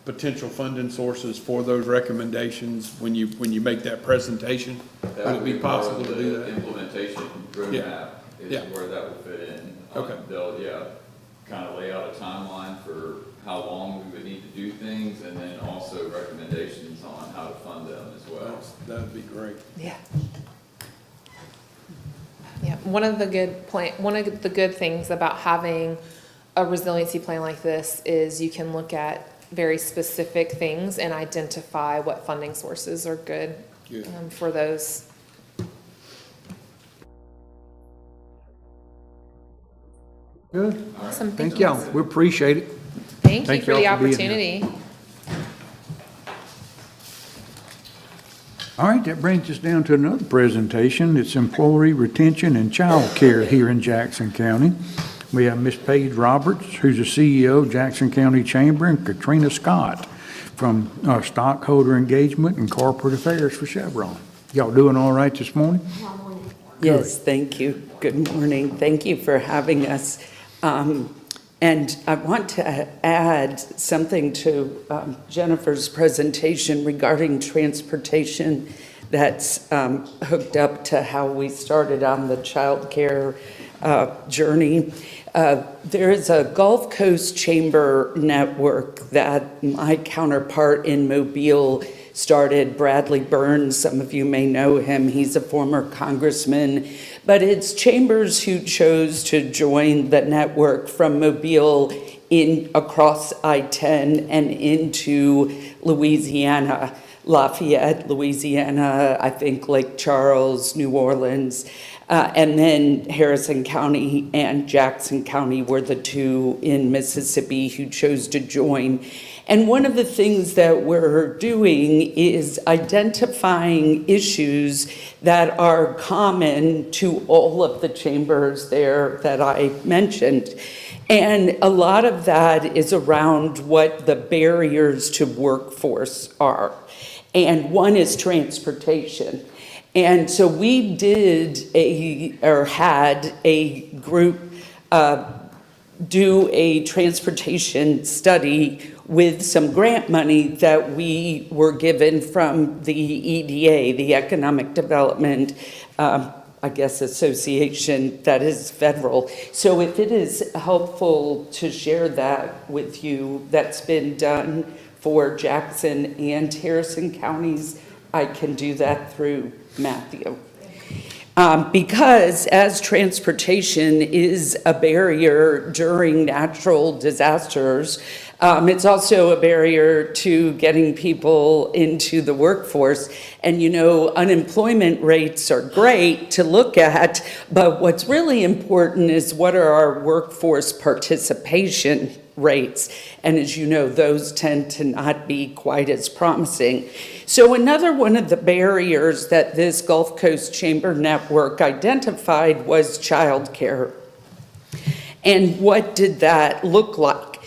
potential funding sources for those recommendations when you make that presentation? That Would it be possible to do that? Implementation roadmap is where that will fit in. Okay. They'll, kind of lay out a timeline for how long we would need to do things, and then also recommendations on how to fund them as well. That'd be great. Yeah. Yeah, one of the good things about having a resiliency plan like this is you can look at very specific things and identify what funding sources are good for those. Good. Awesome, Thank y'all. We appreciate it. Thank you Thank for the y'all for being here. opportunity. All right, that brings us down to another presentation. It's employee retention and child care here in Jackson County. We have Ms. Paige Roberts, who's the CEO of Jackson County Chamber, and Katrina Scott from Stockholder Engagement and Corporate Affairs for Chevron. Y'all doing all right this morning? Yes, thank you. Good morning. Thank you for having us. And I want to add something to Jennifer's presentation regarding transportation that's hooked up to how we started on the child care journey. There is a Gulf Coast Chamber network that my counterpart in Mobile started, Bradley Burns. Some of you may know him. He's a former congressman. But it's chambers who chose to join the network from Mobile across I-10 and into Louisiana, Lafayette, Louisiana, I think Lake Charles, New Orleans, and then Harrison County and Jackson County were the two in Mississippi who chose to join. And one of the things that we're doing is identifying issues that are common to all of the chambers there that I mentioned. And a lot of that is around what the barriers to workforce are. And one is transportation. And so we had a group do a transportation study with some grant money that we were given from the EDA, the Economic Development, Association that is federal. So if it is helpful to share that with you, that's been done for Jackson and Harrison counties, I can do that through Matthew. Because as transportation is a barrier during natural disasters, it's also a barrier to getting people into the workforce. And unemployment rates are great to look at, but what's really important is what are our workforce participation rates. And as you know, those tend to not be quite as promising. So another one of the barriers that this Gulf Coast Chamber Network identified was childcare. And what did that look like?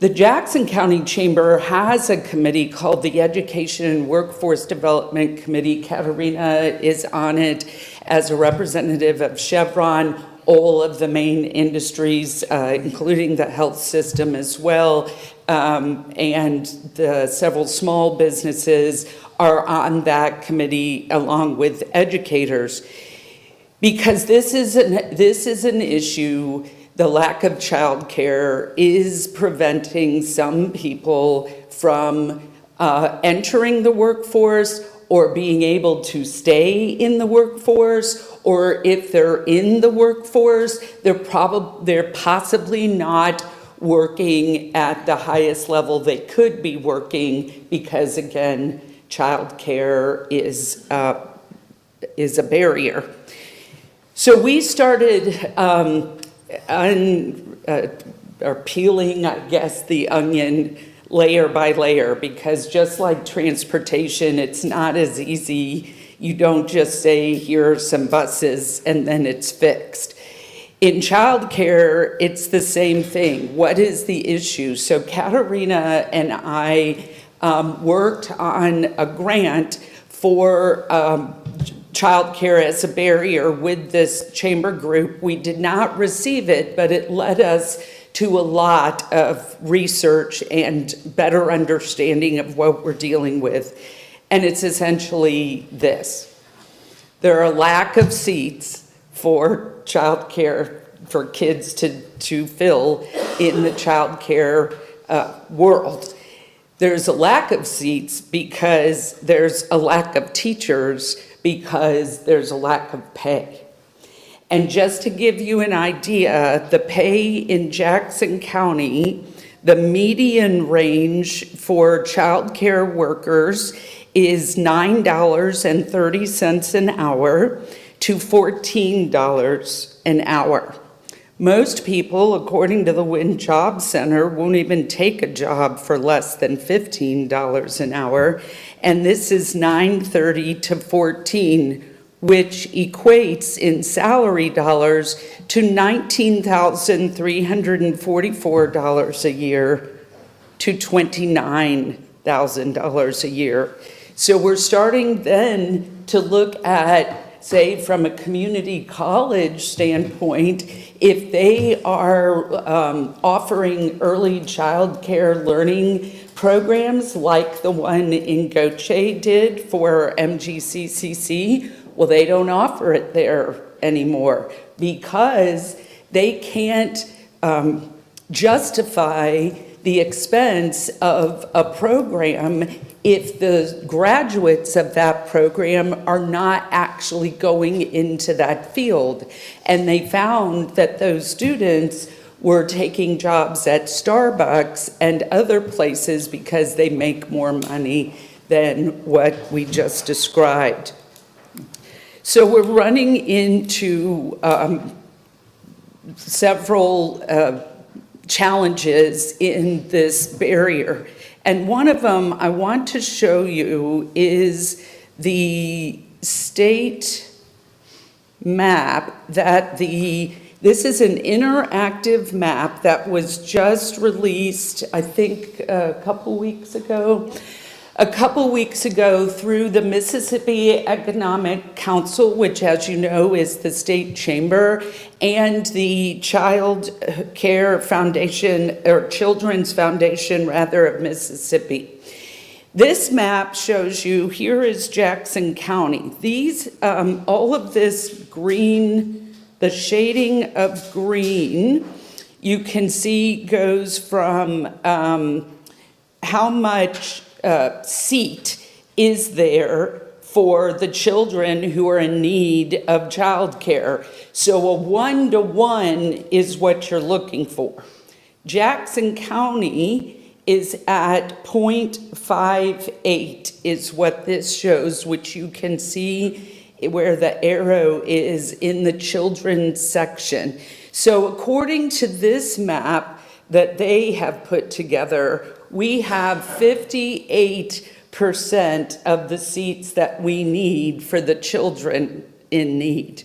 The Jackson County Chamber has a committee called the Education and Workforce Development Committee. Katarina is on it as a representative of Chevron, all of the main industries, including the health system as well, and the several small businesses are on that committee along with educators. Because this is an issue. The lack of childcare is preventing some people from entering the workforce or being able to stay in the workforce, or if they're in the workforce, they're possibly not working at the highest level they could be working because, again, childcare is a barrier. So we started peeling, I guess, the onion layer by layer, because just like transportation, it's not as easy. You don't just say, here are some buses, and then it's fixed. In childcare, it's the same thing. What is the issue? So Katarina and I worked on a grant for childcare as a barrier with this chamber group. We did not receive it, but it led us to a lot of research and better understanding of what we're dealing with. And it's essentially this. There are a lack of seats for childcare, for kids to fill in the childcare world. There's a lack of seats because there's a lack of teachers, because there's a lack of pay. And just to give you an idea, the pay in Jackson County, The median range for childcare workers is $9.30 an hour to $14 an hour. Most people, according to the Wynn Job Center, won't even take a job for less than $15 an hour, and this is $9.30 to $14, which equates in salary dollars to $19,344 a year to $29,000 a year. So we're starting then to look at, say, from a community college standpoint, if they are offering early child care learning programs like the one in Goche did for MGCCC, well, they don't offer it there anymore because they can't justify the expense of a program if the graduates of that program are not actually going into that field. And they found that those students were taking jobs at Starbucks and other places because they make more money than what we just described. So we're running into several challenges in this barrier. And one of them I want to show you is the state map that this is an interactive map that was just released, I think, a couple weeks ago through the Mississippi Economic Council, which, as you know, is the state chamber, and the Child Care Foundation, or Children's Foundation, rather, of Mississippi. This map shows you, here is Jackson County. These, all of this green, the shading of green, you can see goes from how much seat is there for the children who are in need of childcare. So a 1-to-1 is what you're looking for. Jackson County is at 0.58 is what this shows, which you can see where the arrow is in the children's section. So according to this map that they have put together, we have 58% of the seats that we need for the children in need.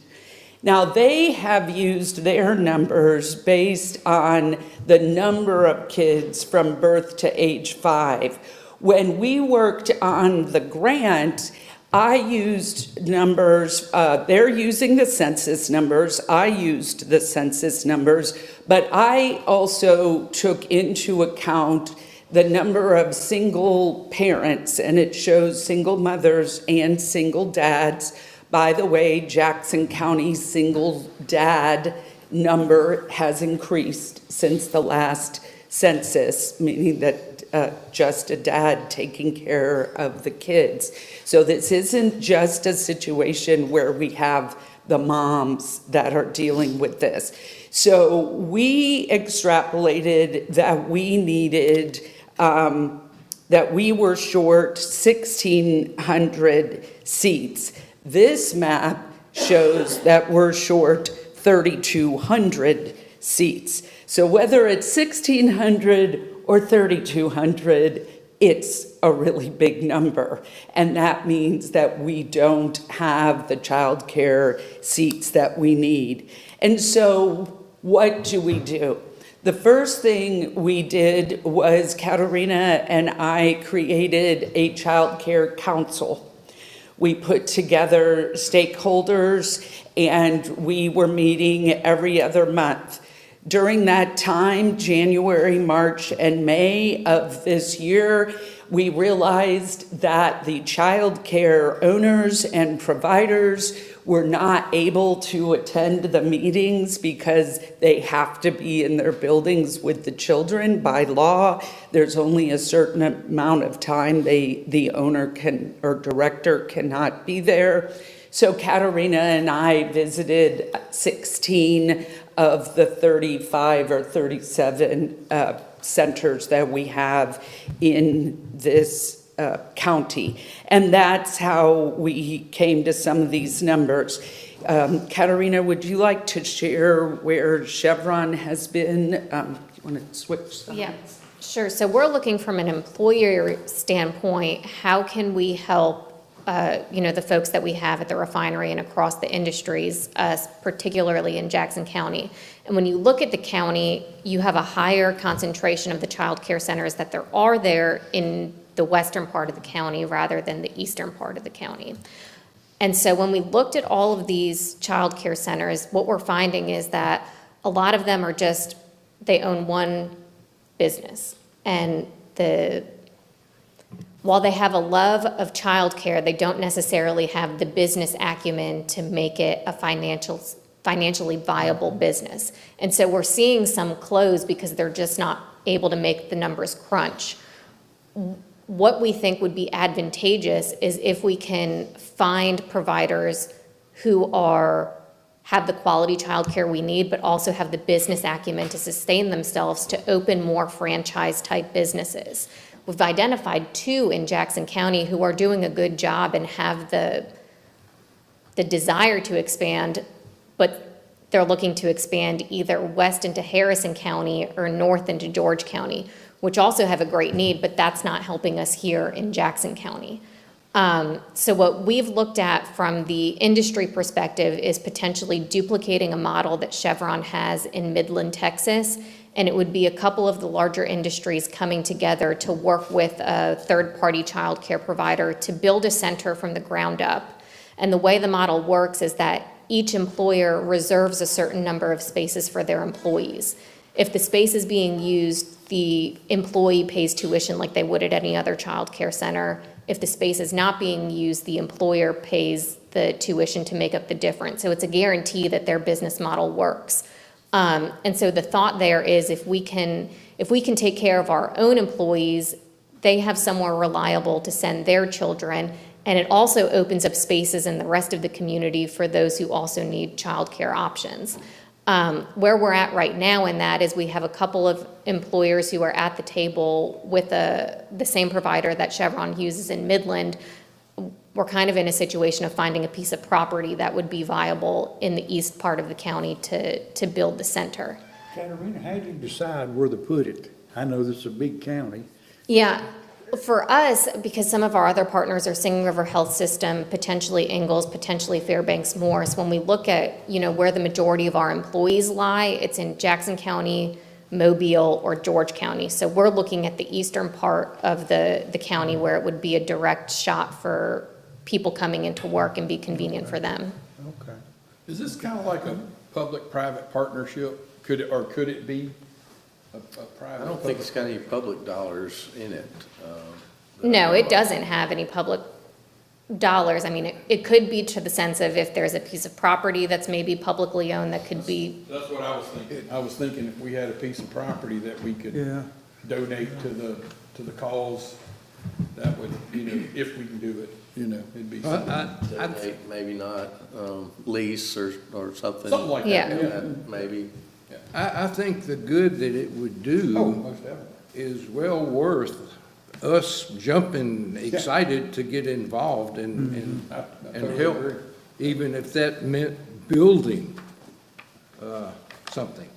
Now, they have used their numbers based on the number of kids from birth to age 5. When we worked on the grant, I used numbers, they're using the census numbers, I used the census numbers, but I also took into account the number of single parents, and it shows single mothers and single dads. By the way, Jackson County's single dad number has increased since the last census, meaning that just a dad taking care of the kids. So this isn't just a situation where we have the moms that are dealing with this. So we extrapolated that we needed that we were short 1,600 seats. This map shows that we're short 3,200 seats. So whether it's 1,600 or 3,200, it's a really big number. And that means that we don't have the child care seats that we need. And so what do we do? The first thing we did was Katerina and I created a child care council. We put together stakeholders and we were meeting every other month. During that time, January, March, and May of this year, we realized that the child care owners and providers were not able to attend the meetings because they have to be in their buildings with the children by law. There's only a certain amount of time the owner can or director cannot be there. So Katerina and I visited 16 of the 35 or 37 centers that we have in this county. And that's how we came to some of these numbers. Katerina, would you like to share where Chevron has been? You want to switch sides? Yeah, sure. So we're looking from an employer standpoint, how can we help the folks that we have at the refinery and across the industries, particularly in Jackson County. And when you look at the county, you have a higher concentration of the child care centers that there are there in the western part of the county rather than the eastern part of the county. And so when we looked at all of these child care centers, what we're finding is that a lot of them are just, they own one business. And while they have a love of childcare, they don't necessarily have the business acumen to make it a financially viable business. And so we're seeing some close because they're just not able to make the numbers crunch. What we think would be advantageous is if we can find providers who have the quality childcare we need, but also have the business acumen to sustain themselves to open more franchise-type businesses. We've identified 2 in Jackson County who are doing a good job and have the desire to expand, but they're looking to expand either west into Harrison County or north into George County, which also have a great need, but that's not helping us here in Jackson County. So what we've looked at from the industry perspective is potentially duplicating a model that Chevron has in Midland, Texas, and it would be a couple of the larger industries coming together to work with a third-party child care provider to build a center from the ground up. And the way the model works is that each employer reserves a certain number of spaces for their employees. If the space is being used, the employee pays tuition like they would at any other child care center. If the space is not being used, the employer pays the tuition to make up the difference. So it's a guarantee that their business model works. And so the thought there is if we can take care of our own employees, they have somewhere reliable to send their children, and it also opens up spaces in the rest of the community for those who also need childcare options. Where we're at right now in that is we have a couple of employers who are at the table with the same provider that Chevron uses in Midland. We're kind of in a situation of finding a piece of property that would be viable in the east part of the county to build the center. Katerina, how do you decide where to put it? I know this is a big county. Yeah, for us, because some of our other partners are Singing River Health System, potentially Ingalls, potentially Fairbanks Morris, when we look at where the majority of our employees lie, it's in Jackson County, Mobile, or George County. So we're looking at the eastern part of the county where it would be a direct shot for people coming into work and be convenient for them. Okay. Is this kind of like a public-private partnership? Could it be a private? I don't think it's got any public dollars in it. No, it doesn't have any public dollars. I mean, it could be to the sense of if there's a piece of property that's maybe publicly owned that could be. That's what I was thinking. I was thinking if we had a piece of property that we could donate to the cause, that would, if we can do it, it'd be something. Maybe not, lease or something. Something like that. Yeah. Maybe. I think the good that it would do Most definitely. is well worth us jumping excited to get involved and help, even if that meant building something.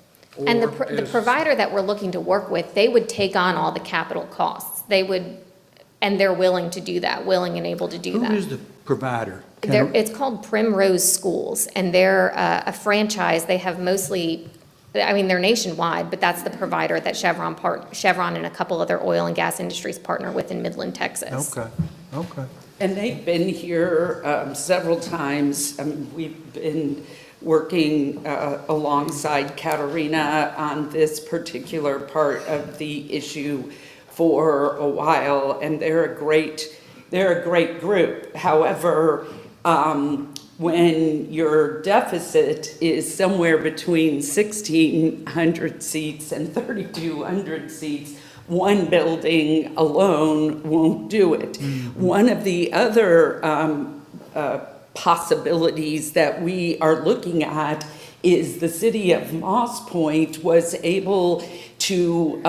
And Or the as- provider that we're looking to work with, they would take on all the capital costs. And they're willing to do that, willing and able to do that. Who is the provider? It's called Primrose Schools, and they're a franchise. They have mostly, they're nationwide, but that's the provider that Chevron and a couple other oil and gas industries partner with in Midland, Texas. Okay. And they've been here several times. We've been working alongside Katerina on this particular part of the issue for a while, and they're a great group. However, when your deficit is somewhere between 1,600 seats and 3,200 seats, one building alone won't do it. One of the other possibilities that we are looking at is the city of Moss Point was able to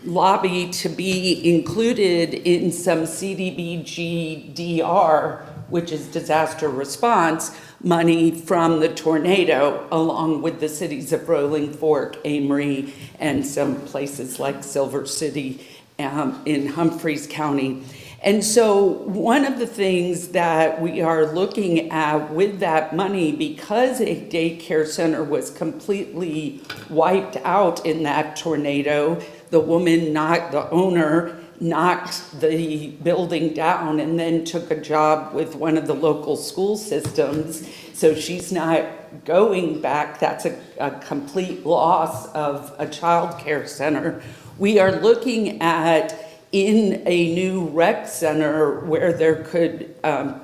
lobby to be included in some CDBG-DR, which is disaster response, money from the tornado, along with the cities of Rolling Fork, Amory, and some places like Silver City in Humphreys County. And so one of the things that we are looking at with that money, because a daycare center was completely wiped out in that tornado, the owner knocked the building down and then took a job with one of the local school systems. So she's not going back. That's a complete loss of a child care center. We are looking at in a new rec center where there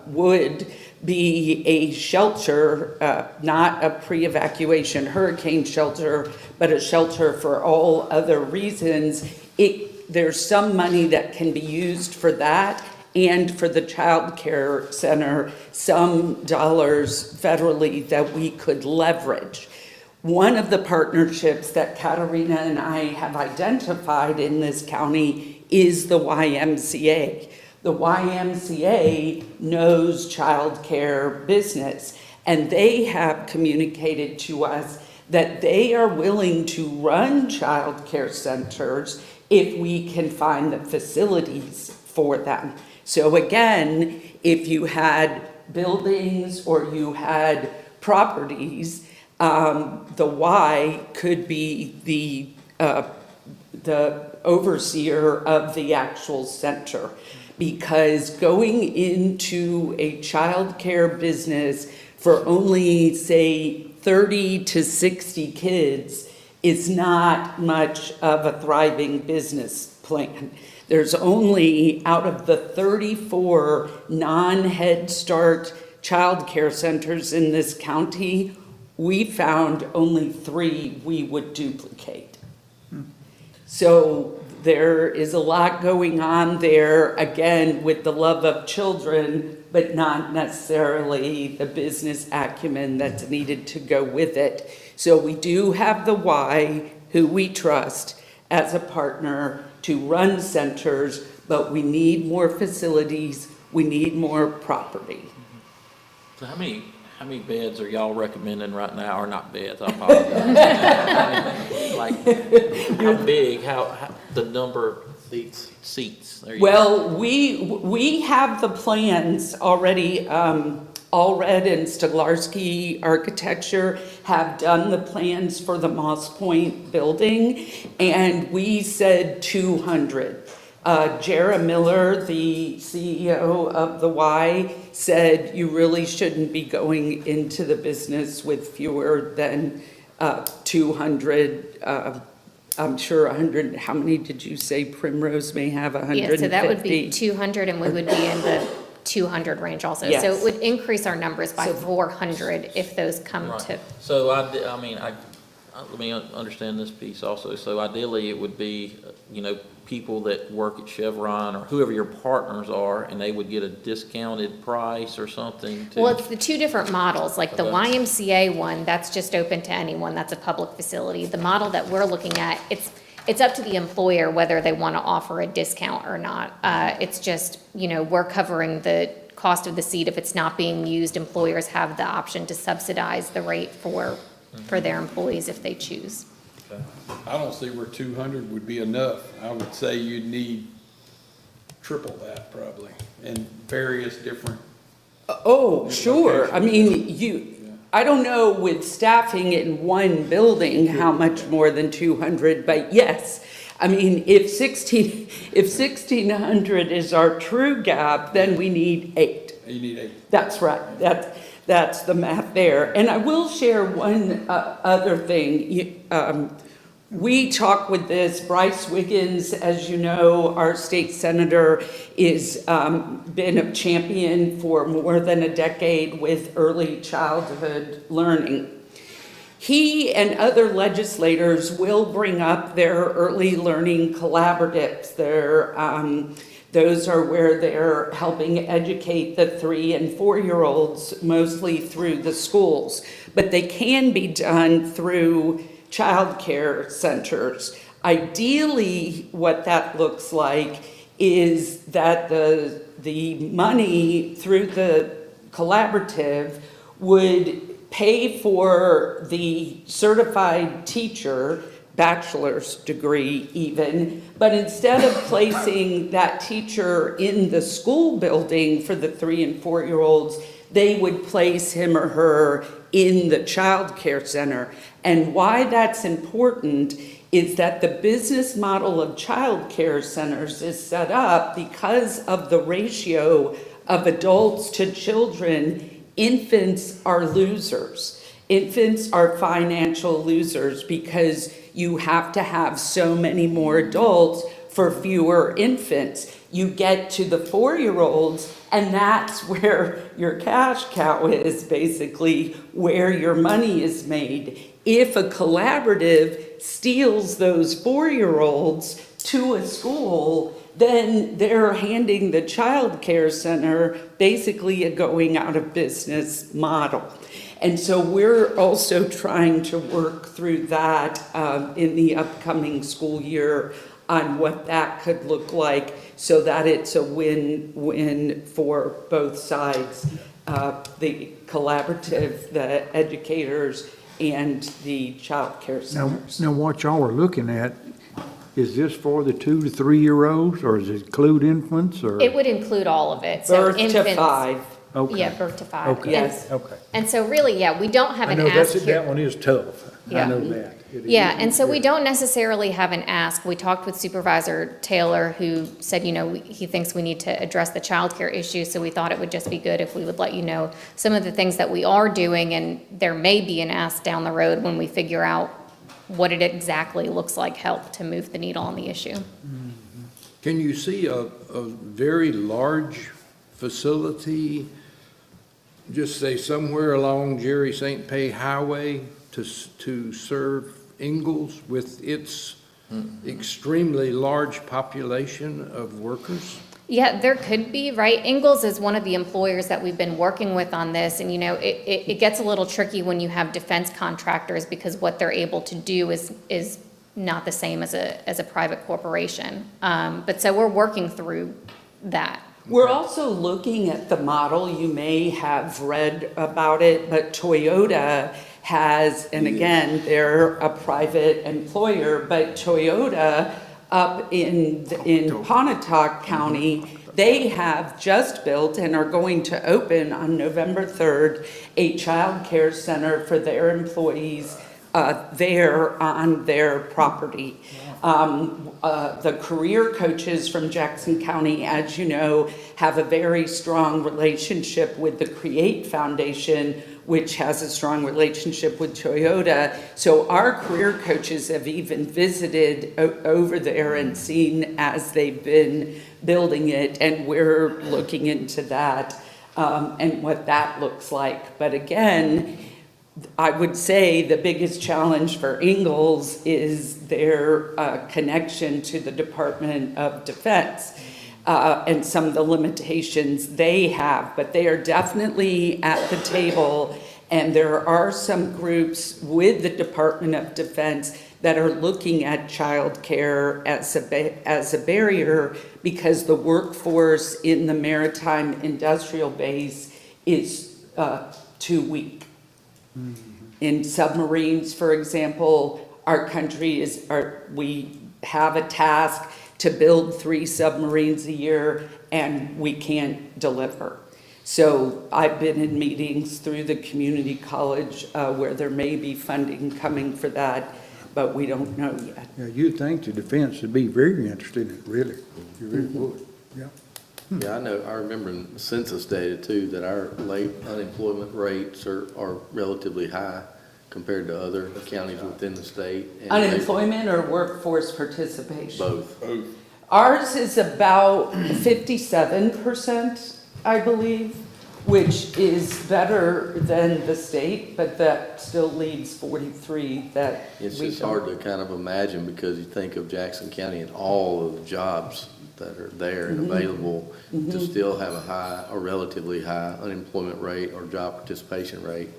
would be a shelter, not a pre-evacuation hurricane shelter, but a shelter for all other reasons. There's some money that can be used for that and for the child care center, some dollars federally that we could leverage. One of the partnerships that Katarina and I have identified in this county is the YMCA. The YMCA knows child care business, and they have communicated to us that they are willing to run child care centers if we can find the facilities for them. So again, if you had buildings or you had properties, the Y could be the overseer of the actual center, because going into a child care business for only, say, 30 to 60 kids is not much of a thriving business plan. There's only, out of the 34 non-Head Start child care centers in this county, we found only 3 we would duplicate. So there is a lot going on there, again, with the love of children, but not necessarily the business acumen that's needed to go with it. So we do have the Y, who we trust as a partner to run centers, but we need more facilities, we need more property. So how many beds are y'all recommending right now, or not beds, I apologize. Like, how big, how the number of seats? Well, we have the plans already. Allred and Stoglarsky Architecture have done the plans for the Moss Point building, and we said 200. Jara Miller, the CEO of the Y, said you really shouldn't be going into the business with fewer than 200. I'm sure 100, how many did you say Primrose may have? 150? Yeah, so that would be 200, and we would be in the 200 range also. Yes. So it would increase our numbers by 400 if those come Right. to. So let me understand this piece also. So ideally, it would be, people that work at Chevron or whoever your partners are, and they would get a discounted price or something to. Well, it's the 2 different models, like the Okay. YMCA one, that's just open to anyone, that's a public facility. The model that we're looking at, it's up to the employer whether they want to offer a discount or not. It's just, we're covering the cost of the seat. If it's not being used, employers have the option to subsidize the rate for their employees if they choose. I don't see where 200 would be enough. I would say you'd need triple that probably, in various different. Oh, sure. I mean, I don't know with staffing in one building how much more than 200, but yes. I mean, if 1,600 is our true gap, then we need 8. You need 8. That's right. That's the math there. And I will share one other thing. We talk with this. Bryce Wiggins, as you know, our state senator, is been a champion for more than a decade with early childhood learning. He and other legislators will bring up their early learning collaboratives, Those are where they're helping educate the 3 and 4-year-olds, mostly through the schools. But they can be done through childcare centers. Ideally, what that looks like is that the money through the collaborative would pay for the certified teacher, bachelor's degree even, but instead of placing that teacher in the school building for the 3 and 4-year-olds, they would place him or her in the child care center. And why that's important is that the business model of child care centers is set up because of the ratio of adults to children. Infants are losers. Infants are financial losers because you have to have so many more adults for fewer infants. You get to the 4-year-olds, and that's where your cash cow is, basically, where your money is made. If a collaborative steals those 4-year-olds to a school, then they're handing the child care center basically a going out of business model. And so we're also trying to work through that in the upcoming school year on what that could look like so that it's a win-win for both sides, the collaborative, the educators, and the child care centers. Now what y'all are looking at, is this for the 2 to 3-year-olds, or does it include infants, or? It would include all of it, so Birth to infants. 5. Okay. Yeah, birth to 5. Okay. Yes. Okay. And so really, yeah, we don't have I an know ask that here. one is tough. I Yeah. know that. It is. Yeah, and so we don't necessarily have an ask. We talked with Supervisor Taylor, who said, he thinks we need to address the childcare issue, so we thought it would just be good if we would let you know some of the things that we are doing, and there may be an ask down the road when we figure out what it exactly looks like help to move the needle on the issue. Can you see a very large facility, just say somewhere along Jerry St. Pay Highway to serve Ingalls with its extremely large population of workers? Yeah, there could be, right? Ingalls is one of the employers that we've been working with on this, and it gets a little tricky when you have defense contractors because what they're able to do is not the same as a private corporation. But so we're working through that. We're also looking at the model. You may have read about it, but Toyota has, and again, they're a private employer, but Toyota up in Pontotoc County, they have just built and are going to open on November 3rd a child care center for their employees there on their property. The career coaches from Jackson County, as you know, have a very strong relationship with the Create Foundation, which has a strong relationship with Toyota. So our career coaches have even visited over there and seen as they've been building it, and we're looking into that and what that looks like. But again, I would say the biggest challenge for Ingalls is their connection to the Department of Defense and some of the limitations they have, but they are definitely at the table, and there are some groups with the Department of Defense that are looking at child care as a barrier because the workforce in the maritime industrial base is too weak. In submarines, for example, our country we have a task to build 3 submarines a year, and we can't deliver. So I've been in meetings through the community college where there may be funding coming for that, but we don't know yet. Yeah, you'd think the defense would be very interested in it, really. You really would, yeah. Yeah, I remember in census data too, that our late unemployment rates are relatively high compared to other counties within the state. And Unemployment or workforce participation? Both. Ours is about 57%, I believe, which is better than the state, but that still leaves 43 that It's we just don't. hard to kind of imagine because you think of Jackson County and all of the jobs that are there and available to still have a high, or relatively high unemployment rate or job participation rate,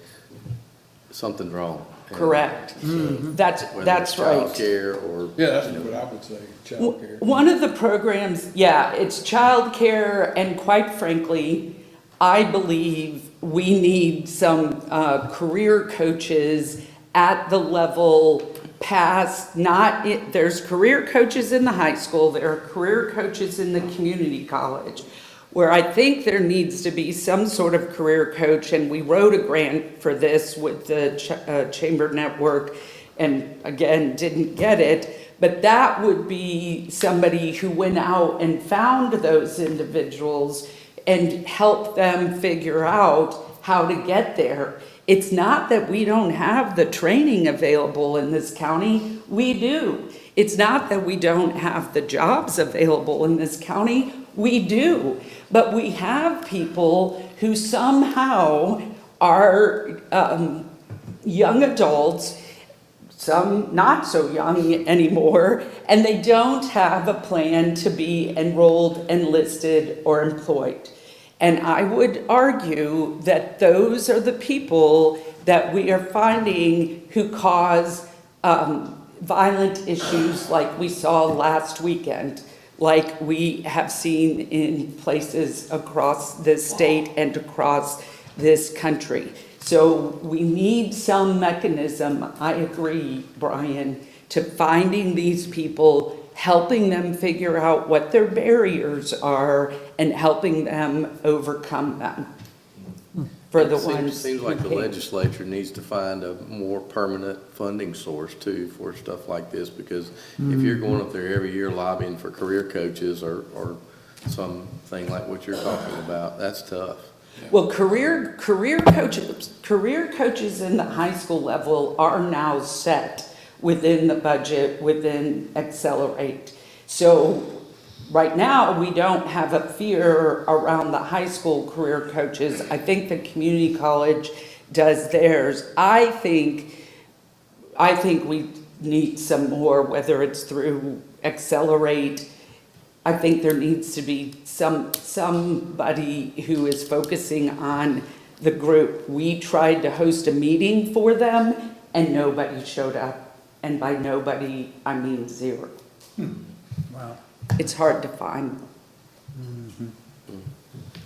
something's wrong. And Correct. so That's whether it's right. childcare or. Yeah, that's what I would say, childcare. One of the programs, yeah, it's childcare, and quite frankly, I believe we need some career coaches at the level past, there's career coaches in the high school, there are career coaches in the community college, where I think there needs to be some sort of career coach, and we wrote a grant for this with the Chamber Network, and again, didn't get it, but that would be somebody who went out and found those individuals and helped them figure out how to get there. It's not that we don't have the training available in this county, we do. It's not that we don't have the jobs available in this county, we do. But we have people who somehow are young adults, some not so young anymore, and they don't have a plan to be enrolled, enlisted, or employed. And I would argue that those are the people that we are finding who cause violent issues like we saw last weekend, like we have seen in places across this state and across this country. So we need some mechanism, I agree, Brian, to finding these people, helping them figure out what their barriers are, and helping them overcome them. For the ones Seems like who the can't. legislature needs to find a more permanent funding source too for stuff like this, because if you're going up there every year lobbying for career coaches or something like what you're talking about, that's tough. Well, career coaches in the high school level are now set within the budget, within Accelerate. So right now, we don't have a fear around the high school career coaches. I think the community college does theirs. I think we need some more, whether it's through Accelerate. I think there needs to be somebody who is focusing on the group. We tried to host a meeting for them, and nobody showed up. And by nobody, I mean zero. Wow. It's hard to find.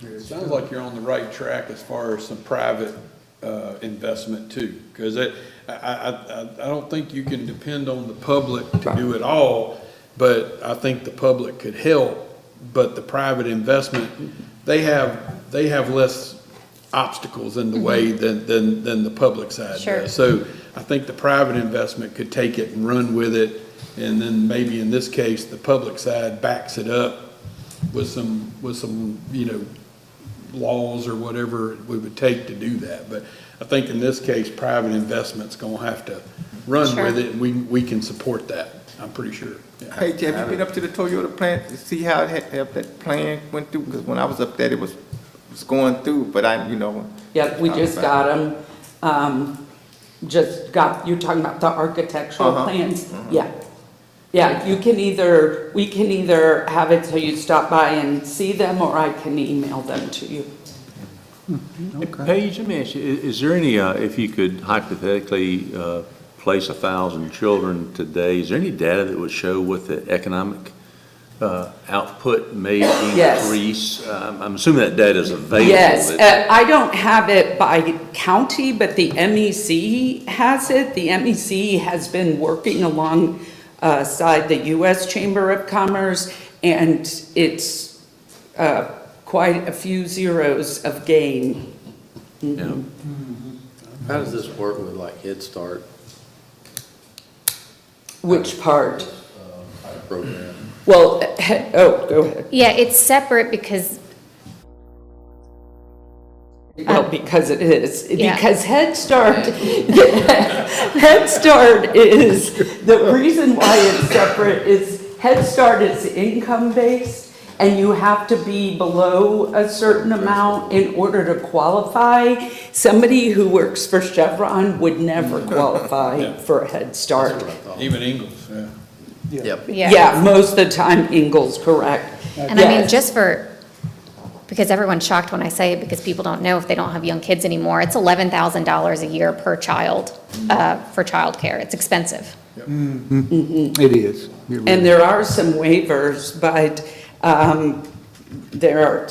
It sounds like you're on the right track as far as some private investment too, because I don't think you can depend on the public to do it all, but I think the public could help. But the private investment, they have less obstacles in the way than the public side does. So I think the private investment could take it and run with it, and then maybe in this case, the public side backs it up with some laws or whatever it would take to do that. But I think in this case, private investment's gonna have to run with it, and we can support that, I'm pretty sure. Yeah. Hey, Jay, have you been up to the Toyota plant to see how that plan went through? Because when I was up there, it was going through, but Yeah, we just got them. You're talking about the architectural plans? Yeah. Yeah, we can either have it so you stop by and see them, or I can email them to you. Paige, let me ask you, is there any, if you could hypothetically place 1,000 children today, is there any data that would show what the economic output may increase? I'm assuming that data is available. Yes, I don't have it by county, but the MEC has it. The MEC has been working alongside the U.S. Chamber of Commerce, and it's quite a few zeros of gain. Yeah. How does this work with like Head Start? Which part? Program. Well, go ahead. Yeah, it's separate because. Well, because it is. Yeah. Because Head Start, Head Start is, the reason why it's separate is Head Start is income-based, and you have to be below a certain amount in order to qualify. Somebody who works for Chevron would never qualify for a Head Start. Even Ingalls, yeah. Yep. Yeah, most of the time Ingalls, correct. And I mean, Yes. just for, because everyone's shocked when I say it, because people don't know if they don't have young kids anymore, it's $11,000 a year per child for childcare. It's expensive. It is. It really And there are some waivers, but there are,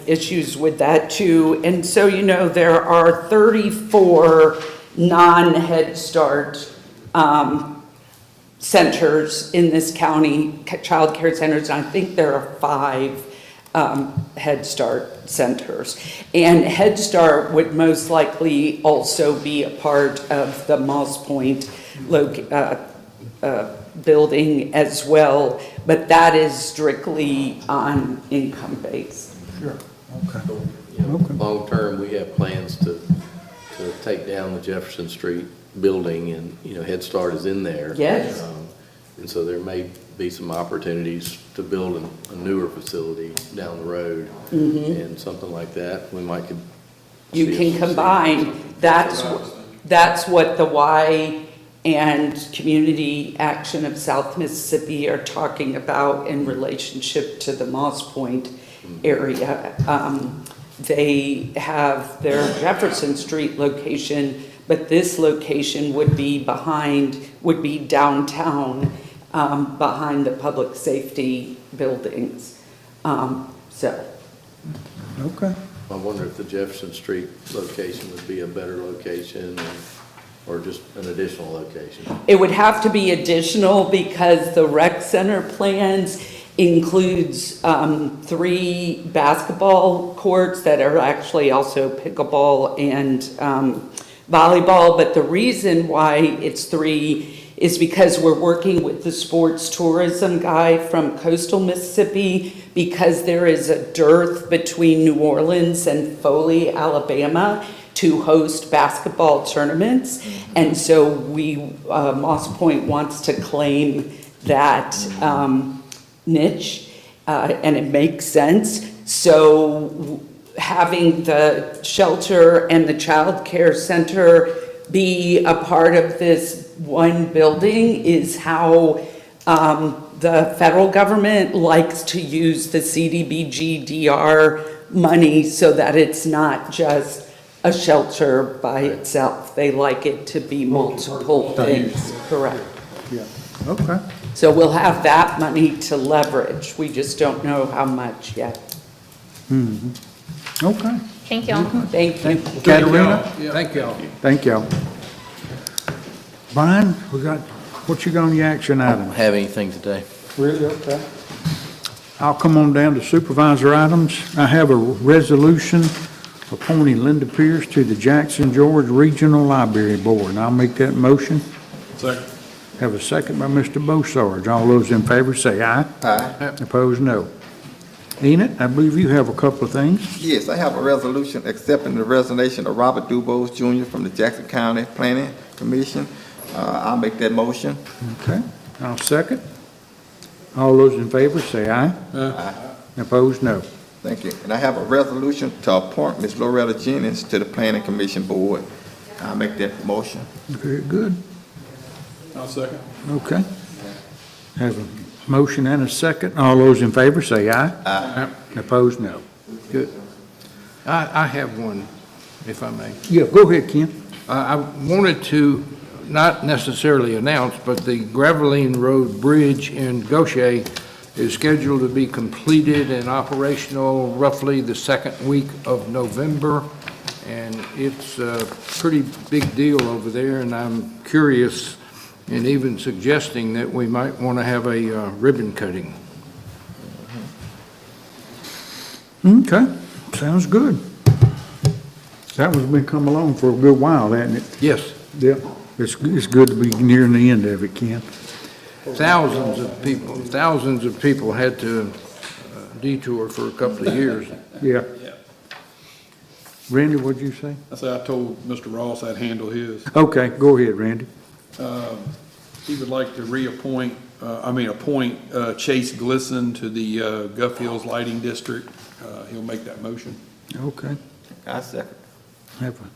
issues with that too. And so, there are 34 non-Head Start centers in this county, child care centers, and I think there are 5 Head Start centers. And Head Start would most likely also be a part of the Moss Point building as well, but that is strictly on income base. Sure, okay. Long-term, we have plans to take down the Jefferson Street building, and, Head Start is in there. Yes. And so there may be some opportunities to build a newer facility down the road. And something like that, we might could. You can combine, that's what the Y and Community Action of South Mississippi are talking about in relationship to the Moss Point area. They have their Jefferson Street location, but this location would be downtown, behind the public safety buildings. Okay. I wonder if the Jefferson Street location would be a better location, or just an additional location. It would have to be additional because the rec center plans includes 3 basketball courts that are actually also pickleball and volleyball. But the reason why it's 3 is because we're working with the sports tourism guy from coastal Mississippi, because there is a dearth between New Orleans and Foley, Alabama, to host basketball tournaments. And so Moss Point wants to claim that niche, and it makes sense. So having the shelter and the child care center be a part of this one building is how the federal government likes to use the CDBG-DR money, so that it's not just a shelter by itself. They like it to be multiple things. Correct. Yeah, okay. So we'll have that money to leverage. We just don't know how much yet. Okay. Thank y'all. Thank you. Katerina? Thank y'all. Thank y'all. Brian, what you got on your action item? Have anything today? Really? Okay. I'll come on down to supervisor items. I have a resolution appointing Linda Pierce to the Jackson George Regional Library Board, and I'll make that motion. Second. Have a second by Mr. Beausarge. All those in favor say aye. Aye. Opposed, no. Enid, I believe you have a couple of things. Yes, I have a resolution accepting the resignation of Robert Dubose Jr. from the Jackson County Planning Commission. I'll make that motion. Okay, I'll second. All those in favor say aye. Aye. Opposed, no. Thank you. And I have a resolution to appoint Ms. Loretta Jennings to the Planning Commission Board. I'll make that motion. Very good. I'll second. Okay. Have a motion and a second. All those in favor say aye. Aye. Opposed, no. Good. I have one, if I may. Yeah, go ahead, Ken. I wanted to not necessarily announce, but the Graveline Road Bridge in Goshen is scheduled to be completed and operational roughly the second week of November. And it's a pretty big deal over there, and I'm curious and even suggesting that we might want to have a ribbon cutting. Okay, sounds good. That one's been coming along for a good while, hasn't it? Yes. Yeah, it's good to be nearing the end of it, Ken. Thousands of people had to detour for a couple of years. Yeah. Randy, what'd you say? I said I told Mr. Ross I'd handle his. Okay, go ahead, Randy. He would like to appoint Chase Glisson to the Guff Hills Lighting District. He'll make that motion. Okay. I second. Have a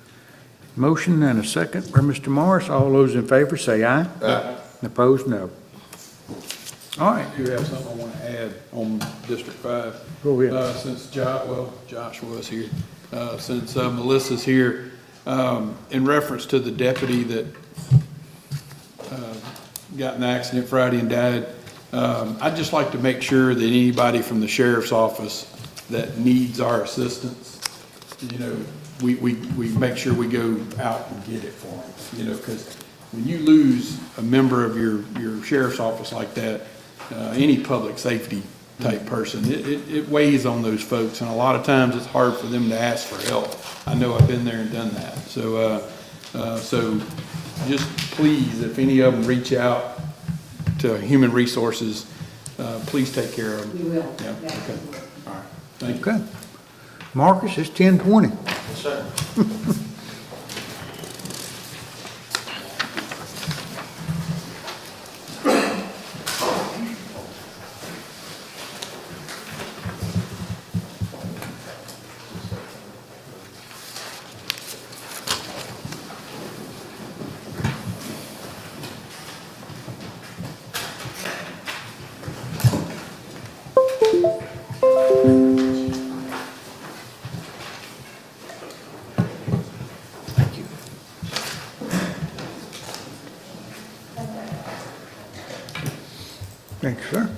motion and a second by Mr. Morris. All those in favor say aye. Aye. Opposed, no. All right. I do have something I want to add on District 5. Go ahead. Since Josh was here, since Melissa's here, in reference to the deputy that got in an accident Friday and died, I'd just like to make sure that anybody from the sheriff's office that needs our assistance, you know, we make sure we go out and get it for them, you know, because when you lose a member of your sheriff's office like that, any public safety type person, it weighs on those folks, and a lot of times it's hard for them to ask for help. I know I've been there and done that. So, so just please, if any of them reach out to Human Resources, please take care of them. We will. Yeah, okay. All right, thank you. Okay. Marcus, it's 10:20. Yes, sir. Thank you. Thank you, sir.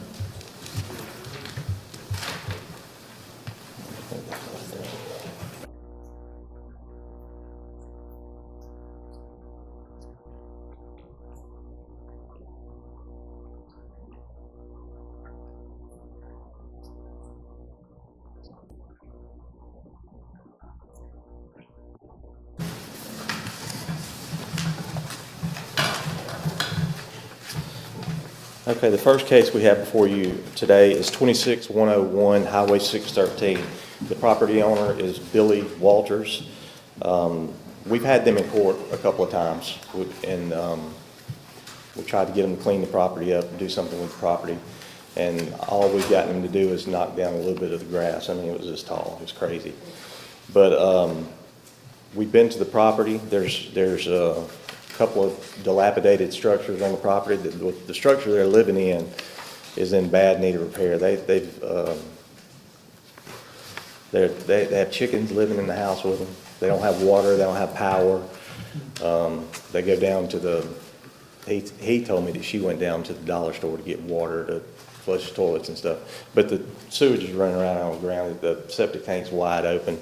Okay, the first case we have before you today is 26101 Highway 613. The property owner is Billy Walters. We've had them in court a couple of times, and we tried to get them to clean the property up and do something with the property, and all we've gotten them to do is knock down a little bit of the grass. I mean, it was this tall. It was crazy. But we've been to the property. There's a couple of dilapidated structures on the property. The structure they're living in is in bad need of repair. They have chickens living in the house with them. They don't have water. They don't have power. They go down to the. He told me that she went down to the dollar store to get water to flush toilets and stuff. But the sewage is running around on the ground. The septic tank's wide open.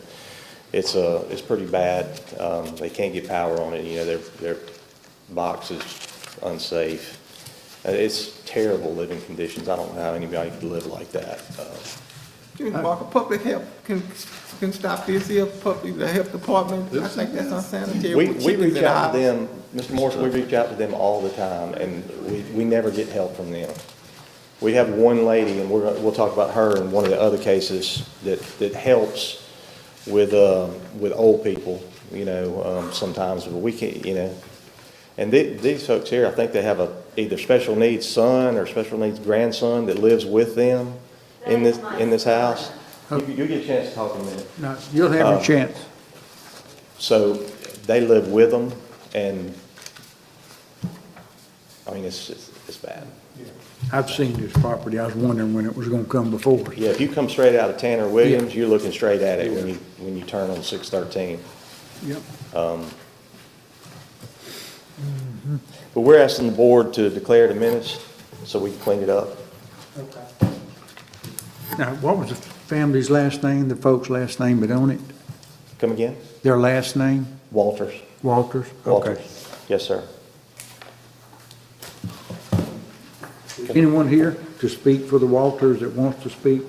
It's pretty bad. They can't get power on it. You know, their box is unsafe. It's terrible living conditions. I don't know how anybody could live like that. Public health can stop this here, the health department. I think that's unsanitary. We reach out to them, Mr. Morris, we reach out to them all the time, and we never get help from them. We have one lady, and we'll talk about her in one of the other cases that helps with old people, you know, sometimes, but we can't, you know. And these folks here, I think they have either special needs son or special needs grandson that lives with them in this house. You'll get a chance to talk in a minute. No, you'll have your chance. So they live with them, and I mean, it's bad. I've seen this property. I was wondering when it was going to come before us. Yeah, if you come straight out of Tanner Williams, you're looking straight at it when you turn on 613. Yep. But we're asking the board to declare it a menace so we can clean it up. Okay. Now, what was the family's last name, the folks' last name but on it? Come again? Their last name? Walters. Walters? Walters. Okay. Yes, sir. Anyone here to speak for the Walters that wants to speak?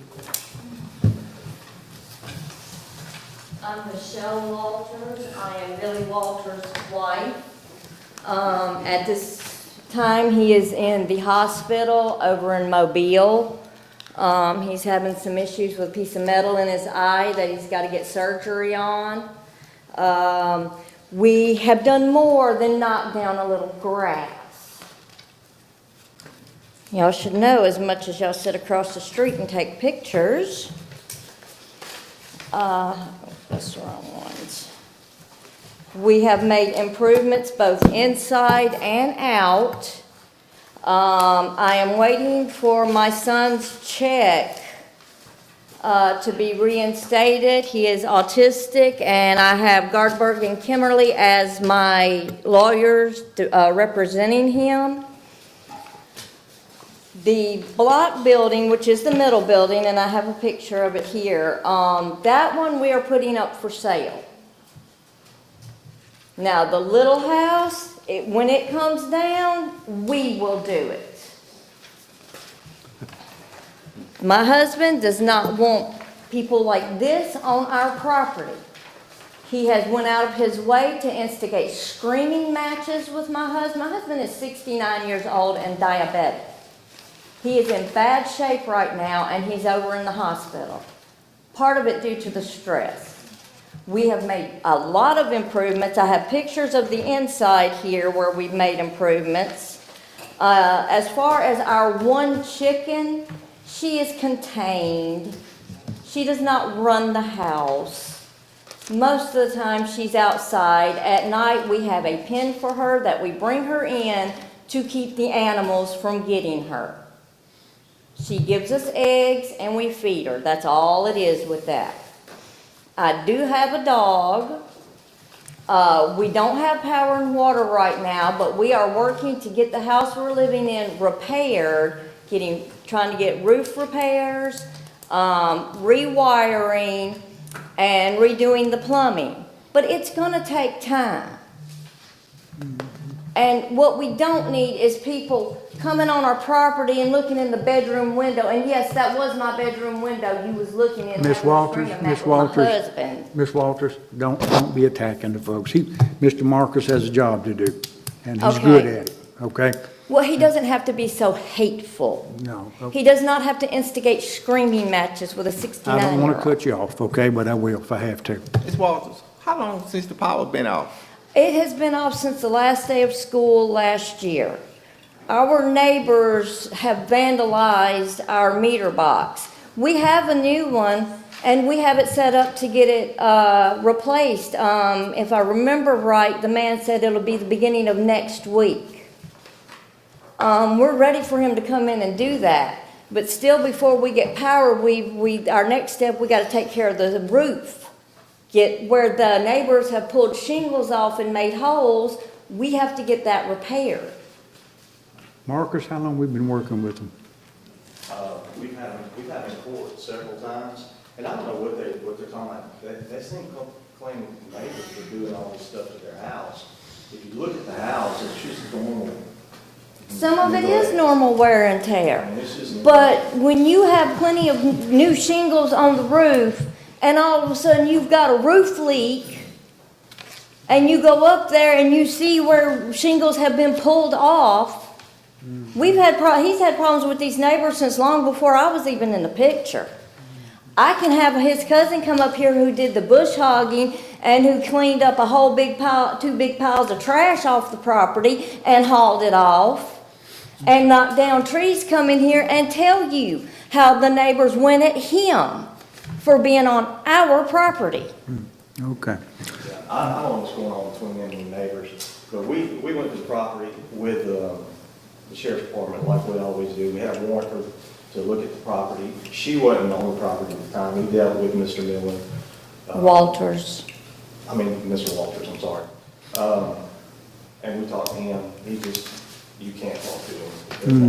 I'm Michelle Walters. I am Billy Walters' wife. At this time, he is in the hospital over in Mobile. He's having some issues with a piece of metal in his eye that he's got to get surgery on. We have done more than knock down a little grass. Y'all should know, as much as y'all sit across the street and take pictures. That's the wrong ones. We have made improvements both inside and out. I am waiting for my son's check to be reinstated. He is autistic, and I have Gardberg and Kimmerly as my lawyers representing him. The block building, which is the middle building, and I have a picture of it here, that one we are putting up for sale. Now, the little house, when it comes down, we will do it. My husband does not want people like this on our property. He has went out of his way to instigate screaming matches with my husband. My husband is 69 years old and diabetic. He is in bad shape right now, and he's over in the hospital. Part of it due to the stress. We have made a lot of improvements. I have pictures of the inside here where we've made improvements. As far as our one chicken, she is contained. She does not run the house. Most of the time she's outside. At night we have a pen for her that we bring her in to keep the animals from getting her. She gives us eggs and we feed her. That's all it is with that. I do have a dog. We don't have power and water right now, but we are working to get the house we're living in repaired, trying to get roof repairs, rewiring, and redoing the plumbing. But it's going to take time. And what we don't need is people coming on our property and looking in the bedroom window. And yes, that was my bedroom window you was looking in. Miss Walters, Miss Walters, Miss Walters, don't be attacking the folks. Mr. Marcus has a job to do, and he's good at it, okay? Well, he doesn't have to be so hateful. No. Okay. He does not have to instigate screaming matches with a 69-year-old. I don't want to cut you off, okay, but I will if I have to. Ms. Walters, how long since the power been off? It has been off since the last day of school last year. Our neighbors have vandalized our meter box. We have a new one, and we have it set up to get it replaced. If I remember right, the man said it'll be the beginning of next week. We're ready for him to come in and do that. But still, before we get power, our next step, we got to take care of the roof. Get where the neighbors have pulled shingles off and made holes, we have to get that repaired. Marcus, how long we been working with them? We've had them in court several times, and I don't know what they're talking about. They seem to claim neighbors are doing all this stuff to their house. If you look at the house, it's just normal. Some of it is normal wear and tear. But when you have plenty of new shingles on the roof, and all of a sudden you've got a roof leak, and you go up there and you see where shingles have been pulled off. He's had problems with these neighbors since long before I was even in the picture. I can have his cousin come up here who did the bush hogging and who cleaned up a whole big pile, 2 big piles of trash off the property and hauled it off, and knocked down trees, come in here and tell you how the neighbors went at him for being on our property. Okay. I don't know what's going on between them and the neighbors, but we went to the property with the sheriff's department like we always do. We had a warrant to look at the property. She wasn't on the property at the time. We dealt with Mr. Miller. Walters. Mr. Walters, I'm sorry. And we talked to him. You can't talk to him.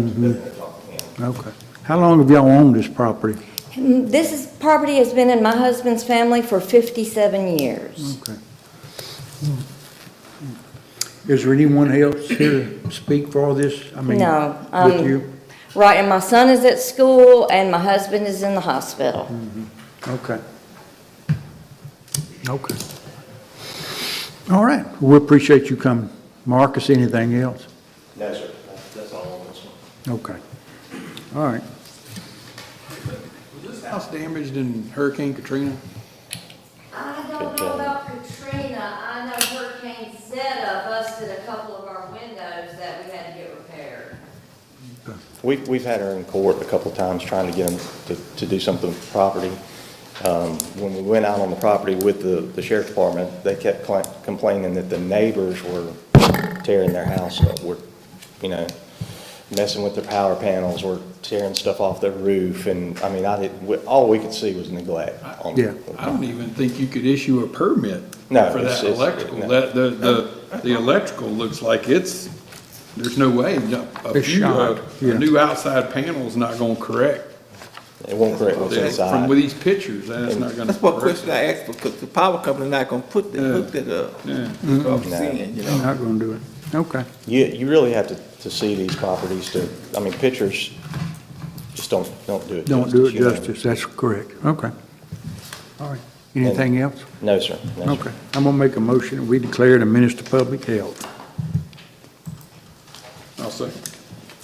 Definitely talk to him. Okay. How long have y'all owned this property? This property has been in my husband's family for 57 years. Okay. Is there anyone else here to speak for all this? No. With you? Right, and my son is at school and my husband is in the hospital. Okay. Okay. All right. We appreciate you coming. Marcus, anything else? No, sir. That's all on this one. Okay. All right. Was this house damaged in Hurricane Katrina? I don't know about Katrina. I know Hurricane Zeta busted a couple of our windows that we had to get repaired. We've had her in court a couple of times trying to get them to do something with the property. When we went out on the property with the sheriff's department, they kept complaining that the neighbors were tearing their house up. messing with their power panels or tearing stuff off their roof. And, I mean, all we could see was neglect. Yeah. I don't even think you could issue a permit No, for that it's- electrical. no. The electrical looks like there's no way. It's shot, yeah. A new outside panel is not gonna correct. It won't correct what's inside. From these pictures, that's not gonna. That's what correct question I asked, because the power company not gonna hook that up. Yeah. I'm seeing, you know. Not gonna do it. Okay. You really have to see these properties I mean, pictures just don't do it justice. Don't do it you know. justice, that's correct. Okay. All right. Anything else? No, sir. No, sir. Okay. I'm gonna make a motion that we declare it a menace to public health. I'll say.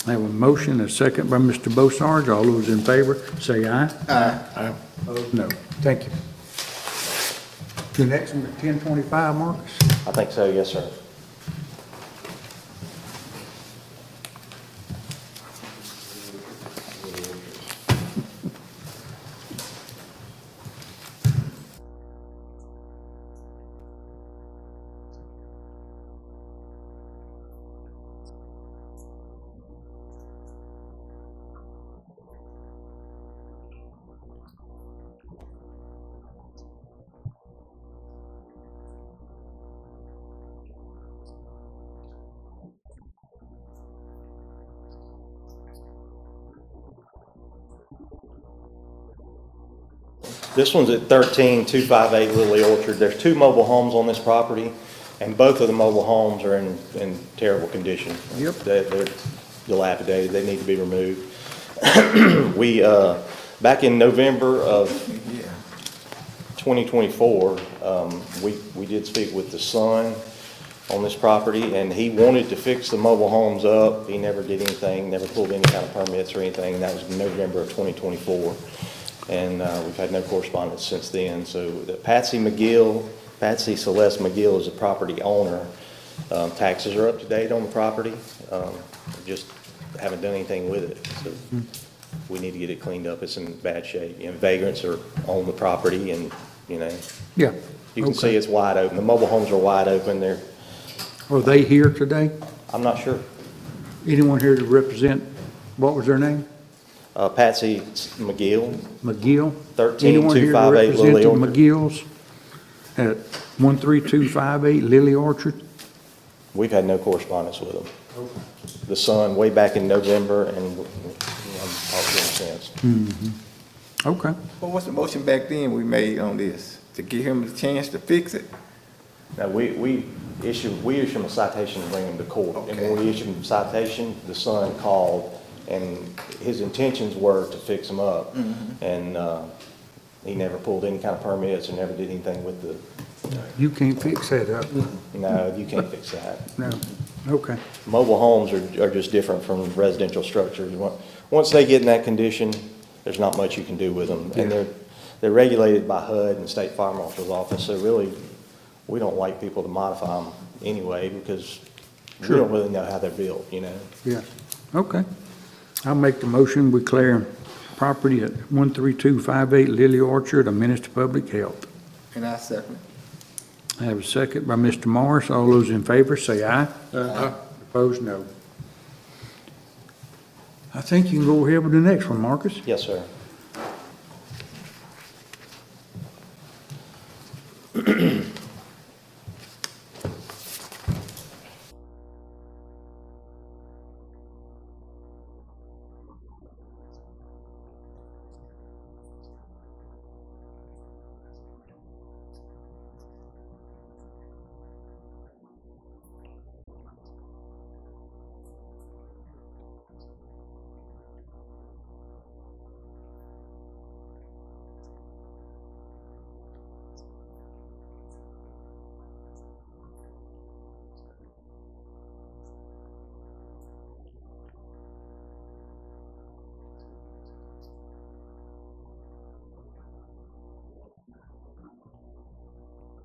I have a motion, and a second by Mr. Bossarge. All those in favor, say aye. Aye. Opposed, no. Thank you. The next one, 1025, Marcus? I think so, yes, sir. This one's at 13258 Lily Orchard. There's 2 mobile homes on this property, and both of the mobile homes are in terrible condition. Yep. They're dilapidated. They need to be removed. We, back in November of 2024, we did speak with the son on this property, and he wanted to fix the mobile homes up. He never did anything, never pulled any kind of permits or anything, and that was in November of 2024. And we've had no correspondence since then. So Patsy Celeste McGill is the property owner. Taxes are up to date on the property. Just haven't done anything with it. So we need to get it cleaned up. It's in bad shape. You know, vagrants are on the property, and you know, Yeah. you can see it's wide open. The mobile homes are wide open. Are they here today? I'm not sure. Anyone here to represent, what was their name? Patsy McGill. McGill? 13258 Anyone here to Lily represent the Orchard. McGills at 13258 Lily Orchard? We've had no correspondence with them. The son, way back in November, and I've talked to him since. Okay. Well, what's the motion back then we made on this? To give him the chance to fix it? Now, we issued him a citation to bring him to court. And when we issued him a citation, the son called, and his intentions were to fix them up. And he never pulled any kind of permits and never did anything with the... You can't fix that up. No, you can't fix that. No. Okay. Mobile homes are just different from residential structures. Once they get in that condition, there's not much you can do with them. And they're regulated by HUD and State Fire Marshal's Office, so really, we don't like people to modify them anyway, because we don't really know how they're built, you know? Yeah. Okay. I'll make the motion, we declare property at 13258 Lily Orchard a menace to public health. And I second. I have a second by Mr. Morris. All those in favor, say aye. Aye. Opposed, no. I think you can go ahead with the next one, Marcus. Yes, sir.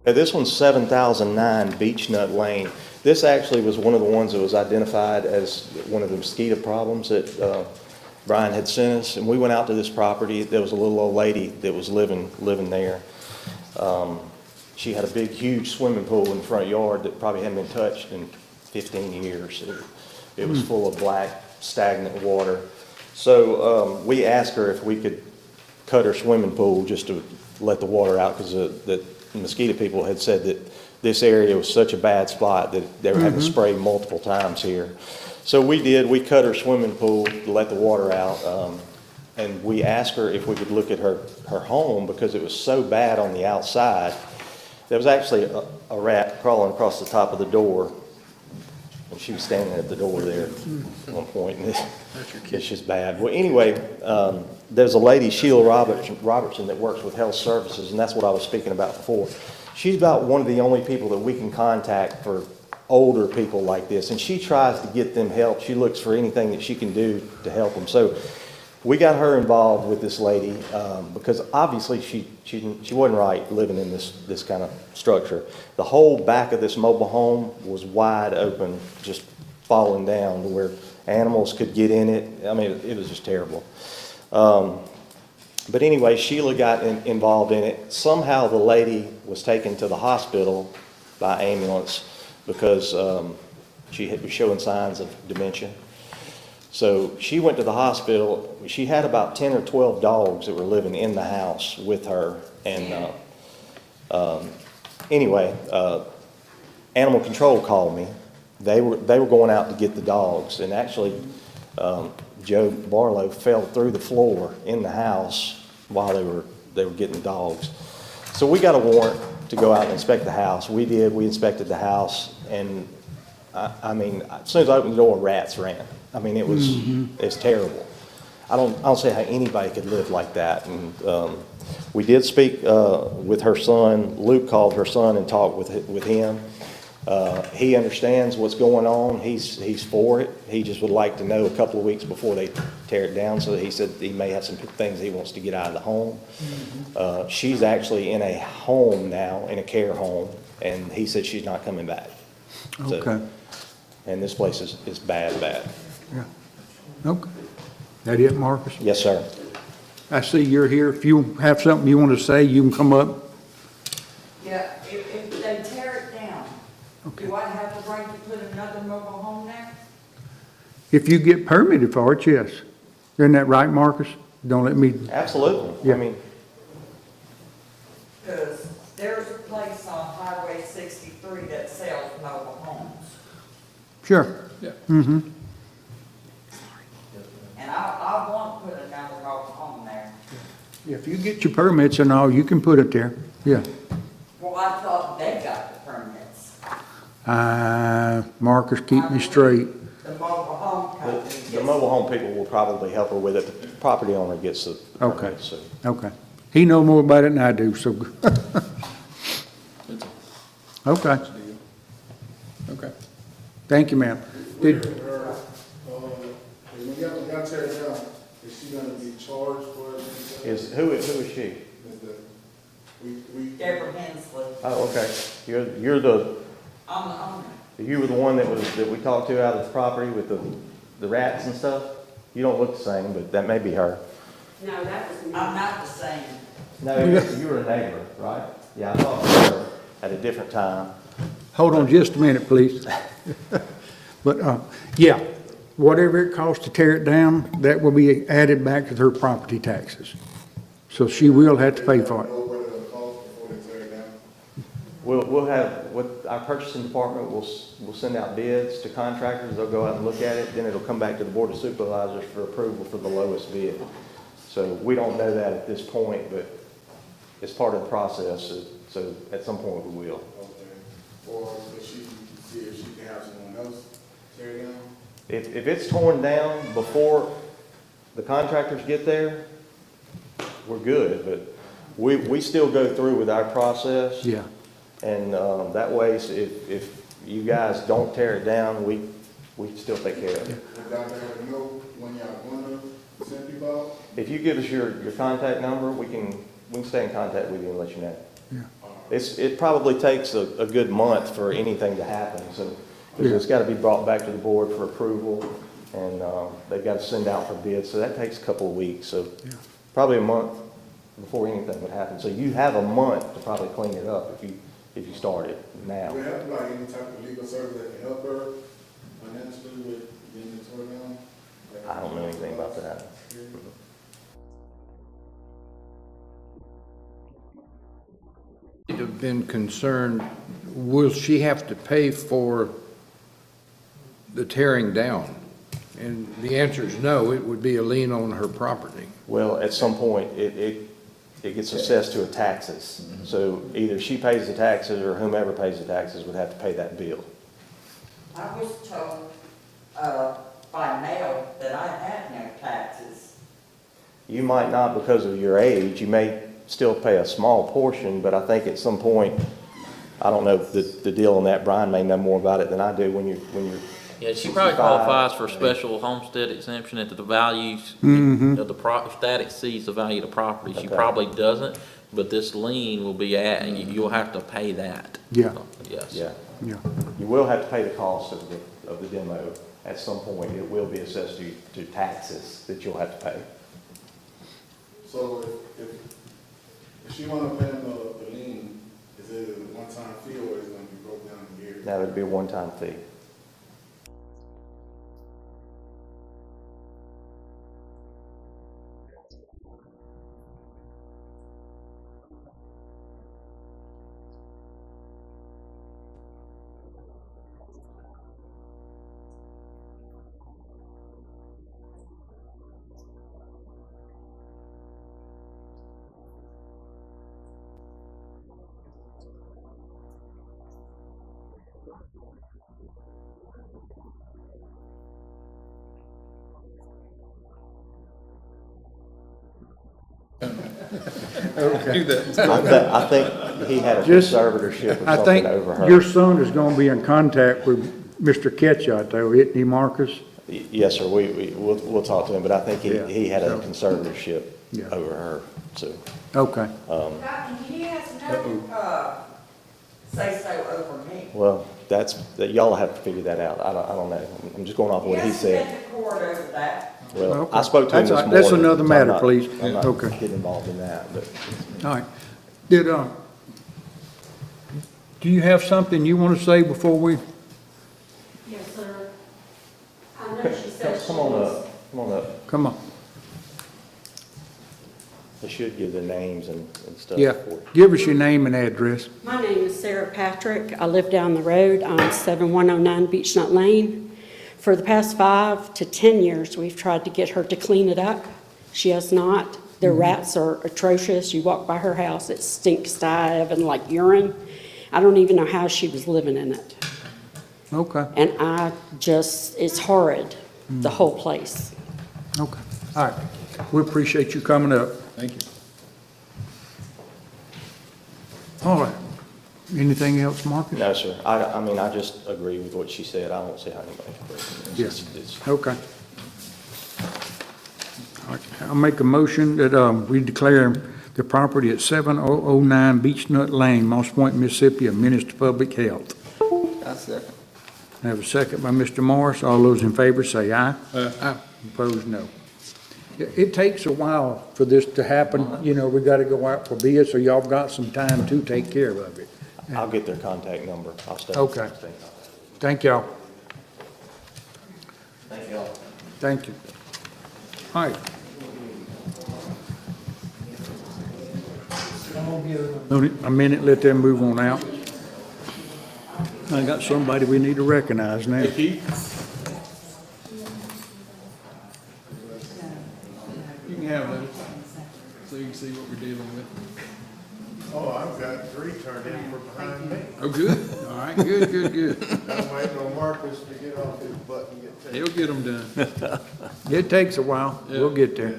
This one's 7009 Beech Nut Lane. This actually was one of the ones that was identified as one of the mosquito problems that Brian had sent us. And we went out to this property. There was a little old lady that was living there. She had a big, huge swimming pool in the front yard that probably hadn't been touched in 15 years. It was full of black stagnant water. So we asked her if we could cut her swimming pool just to let the water out, because the mosquito people had said that this area was such a bad spot that they were having to spray multiple times here. So we did. We cut her swimming pool to let the water out, and we asked her if we could look at her home, because it was so bad on the outside. There was actually a rat crawling across the top of the door, and she was standing at the door there at one point, and it's just bad. Well, anyway, there's a lady, Sheila Robertson, that works with Health Services, and that's what I was speaking about before. She's about one of the only people that we can contact for older people like this, and she tries to get them help. She looks for anything that she can do to help them. So we got her involved with this lady because obviously she wasn't right living in this kind of structure. The whole back of this mobile home was wide open, just falling down to where animals could get in it. I mean, it was just terrible. But anyway, Sheila got involved in it. Somehow the lady was taken to the hospital by ambulance because she was showing signs of dementia. So she went to the hospital. She had about 10 or 12 dogs that were living in the house with her. And anyway, animal control called me. They were going out to get the dogs. And actually, Joe Barlow fell through the floor in the house while they were getting the dogs. So we got a warrant to go out and inspect the house. We did. We inspected the house. And I mean, as soon as I opened the door, rats ran. I mean, it was it's terrible. I don't see how anybody could live like that. And we did speak with her son. Luke called her son and talked with him. He understands what's going on. He's for it. He just would like to know a couple of weeks before they tear it down. So he said he may have some things he wants to get out of the home. She's actually in a home now, in a care home, and he said she's not coming back. Okay. So, and this place is bad. Yeah. Okay. That it, Marcus? Yes, sir. I see you're here. If you have something you want to say, you can come up. Yeah, if they tear it down, do I have the right to put another mobile home there? If you get permitted for it, yes. Isn't that right, Marcus? Don't let me. Absolutely. Yeah. I mean, Because there's a place on Highway 63 that sells mobile homes. Sure. Yeah. Mm-hmm. And I want to put another mobile home there. If you get your permits and all, you can put it there. Yeah. Well, I thought they got the permits. Marcus, keep me straight. The mobile home company. the mobile home people will probably help her with it. The property owner gets the Okay. permit, so. Okay. He know more about it than I do, so. Okay. Okay. Thank you, ma'am. When y'all tear it down, is she gonna be charged for it? Who is she? Deborah Hensley. Oh, okay. You're the, I'm the owner. you were the one that we talked to out of the property with the rats and stuff? You don't look the same, but that may be her. No, that was me. I'm not the same. No, you were a neighbor, right? Yeah, I talked to her at a different time. Hold on just a minute, please. But, yeah, whatever it costs to tear it down, that will be added back to her property taxes. So she will have to pay for it. We'll have, what our purchasing department will send out bids to contractors. They'll go out and look at it. Then it'll come back to the Board of Supervisors for approval for the lowest bid. So we don't know that at this point, but it's part of the process. So at some point we will. Okay. Or if she see if she can have someone else tear it down? If it's torn down before the contractors get there, we're good. But we still go through with our process. Yeah. And that way, if you guys don't tear it down, we still take care of it. Would y'all ever know when y'all gonna send people out? If you give us your contact number, we can stay in contact with you and let you know. Yeah. It probably takes a good month for anything to happen, so it's got to be brought back to the board for approval, and they've got to send out for bids, so that takes a couple of weeks, so probably a month before anything would happen. So you have a month to probably clean it up if you start it now. Do we have like any type of legal service that can help her financially with getting it torn down? I don't know anything about that. Have been concerned, will she have to pay for the tearing down? And the answer is no, it would be a lien on her property. Well, at some point, it gets assessed to a taxes. So either she pays the taxes or whomever pays the taxes would have to pay that bill. I was told, by mail that I had no taxes. You might not because of your age. You may still pay a small portion, but I think at some point, I don't know the deal on that. Brian may know more about it than I do when you're Yeah, she probably 65. qualifies for special homestead exemption at the values of the if that exceeds the value of the property. She Okay. probably doesn't, but this lien will be at, you'll have to pay that. Yeah. Yes. Yeah. Yeah. You will have to pay the cost of the demo. At some point, it will be assessed to taxes that you'll have to pay. So if she wanna pay him the lien, is it a one-time fee or is it gonna be broken down in years? That would be a one-time fee. I think he had a Just- conservatorship or I something think over her. your son is gonna be in contact with Mr. Ketchot though, isn't he, Marcus? Yes, sir, we'll talk to him, but I think Yeah. he had a conservatorship Yeah. over her, so. Okay. He has no, say so over me. Well, y'all have to figure that out. I don't know. I'm just going off what he said. He hasn't been to court over that. Well, Okay. I spoke to him this That's- morning. that's another so I'm matter, not- please. I'm not Okay. getting involved in that, but. All right. Do you have something you want to say before we? Yes, sir. I know she said Come on up, come on up. Come on. They should give their names and stuff. Yeah. for- Give us your name and address. My name is Sarah Patrick. I live down the road on 7109 Beech Nut Lane. For the past 5 to 10 years, we've tried to get her to clean it up. She has not. The rats are atrocious. You walk by her house, it stinks to high heaven like urine. I don't even know how she was living in it. Okay. And it's horrid, the whole place. Okay. All right. We appreciate you coming up. Thank you. All right. Anything else, Marcus? No, sir. I mean, I just agree with what she said. I don't see how anybody can break it. Yes. Okay. All right. I'll make a motion that we declare the property at 7009 Beech Nut Lane, Moss Point, Mississippi, a menace to public health. I second. I have a second by Mr. Morris. All those in favor say aye. Aye. Opposed, no. It takes a while for this to happen. You know, we got to go out for bids, so y'all got some time to take care of it. I'll get their contact number. I'll stay. Okay. Thank y'all. Thank y'all. Thank you. All right. A minute, let them move on out. I got somebody we need to recognize now. You can have those, so you can see what we're dealing with. Oh, I've got 3 turned in for behind me. Oh, good. All right, good, good, good. I'm waiting on Marcus to get off his butt and get taken. He'll get them done. It takes a while. We'll get there.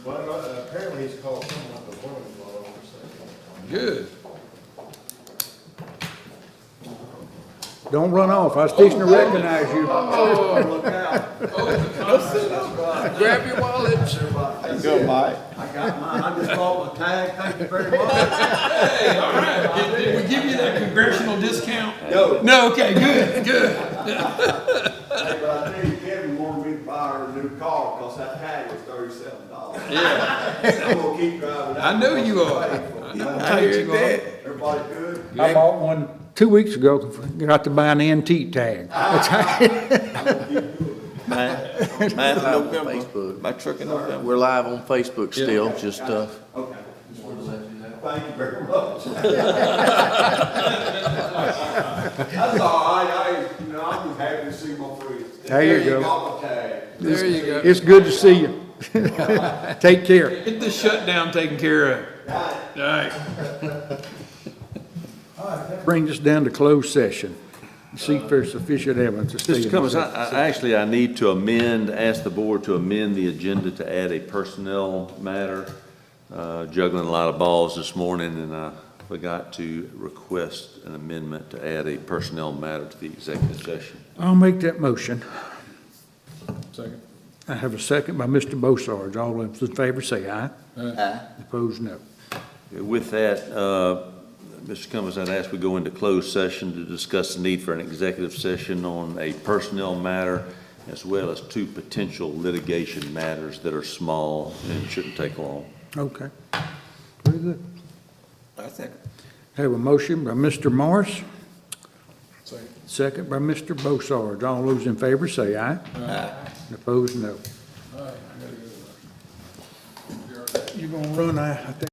Well, apparently he's called someone the woman law or something. Good. Don't run off. I was fixing to recognize you. Oh, look out. Grab your wallet. Go, Mike. I got mine. I just bought my tag. Thank you very much. Hey, all right. Did we give you that congressional discount? No. No, okay, good, good. Hey, but I tell you, Kevin wanted me to buy her a new car because that tag was $37. Yeah. I'm gonna keep driving. I know you are. I hear you, man. Everybody good? I bought one 2 weeks ago. Got to buy an antique tag. I'm gonna keep doing it. 9th of of November. Facebook. My truck in November. We're live on Facebook still, just, Okay. Thank you very much. That's all right, I'm just happy to see my friends. There you go. got my tag. There you go. It's good to see you. Take care. Get this shutdown taken care of. All right. Brings us down to closed session. See if there's sufficient evidence to stay in Mr. Cummings, executive I need to ask the board to amend the agenda to add a personnel matter. Juggling a lot of balls this morning, and I forgot to request an amendment to add a personnel matter to the executive session. I'll make that motion. Second. I have a second by Mr. Bossarge. All those in favor say aye. Aye. Opposed, no. With that, Mr. Cummings, I'd ask we go into closed session to discuss the need for an executive session on a personnel matter, as well as 2 potential litigation matters that are small and shouldn't take long. Okay. Very good. I second. Have a motion by Mr. Morris, Second. second by Mr. Bossarge. All those in favor say aye. Aye. Opposed, no. All right, I gotta go. You gonna run, I think.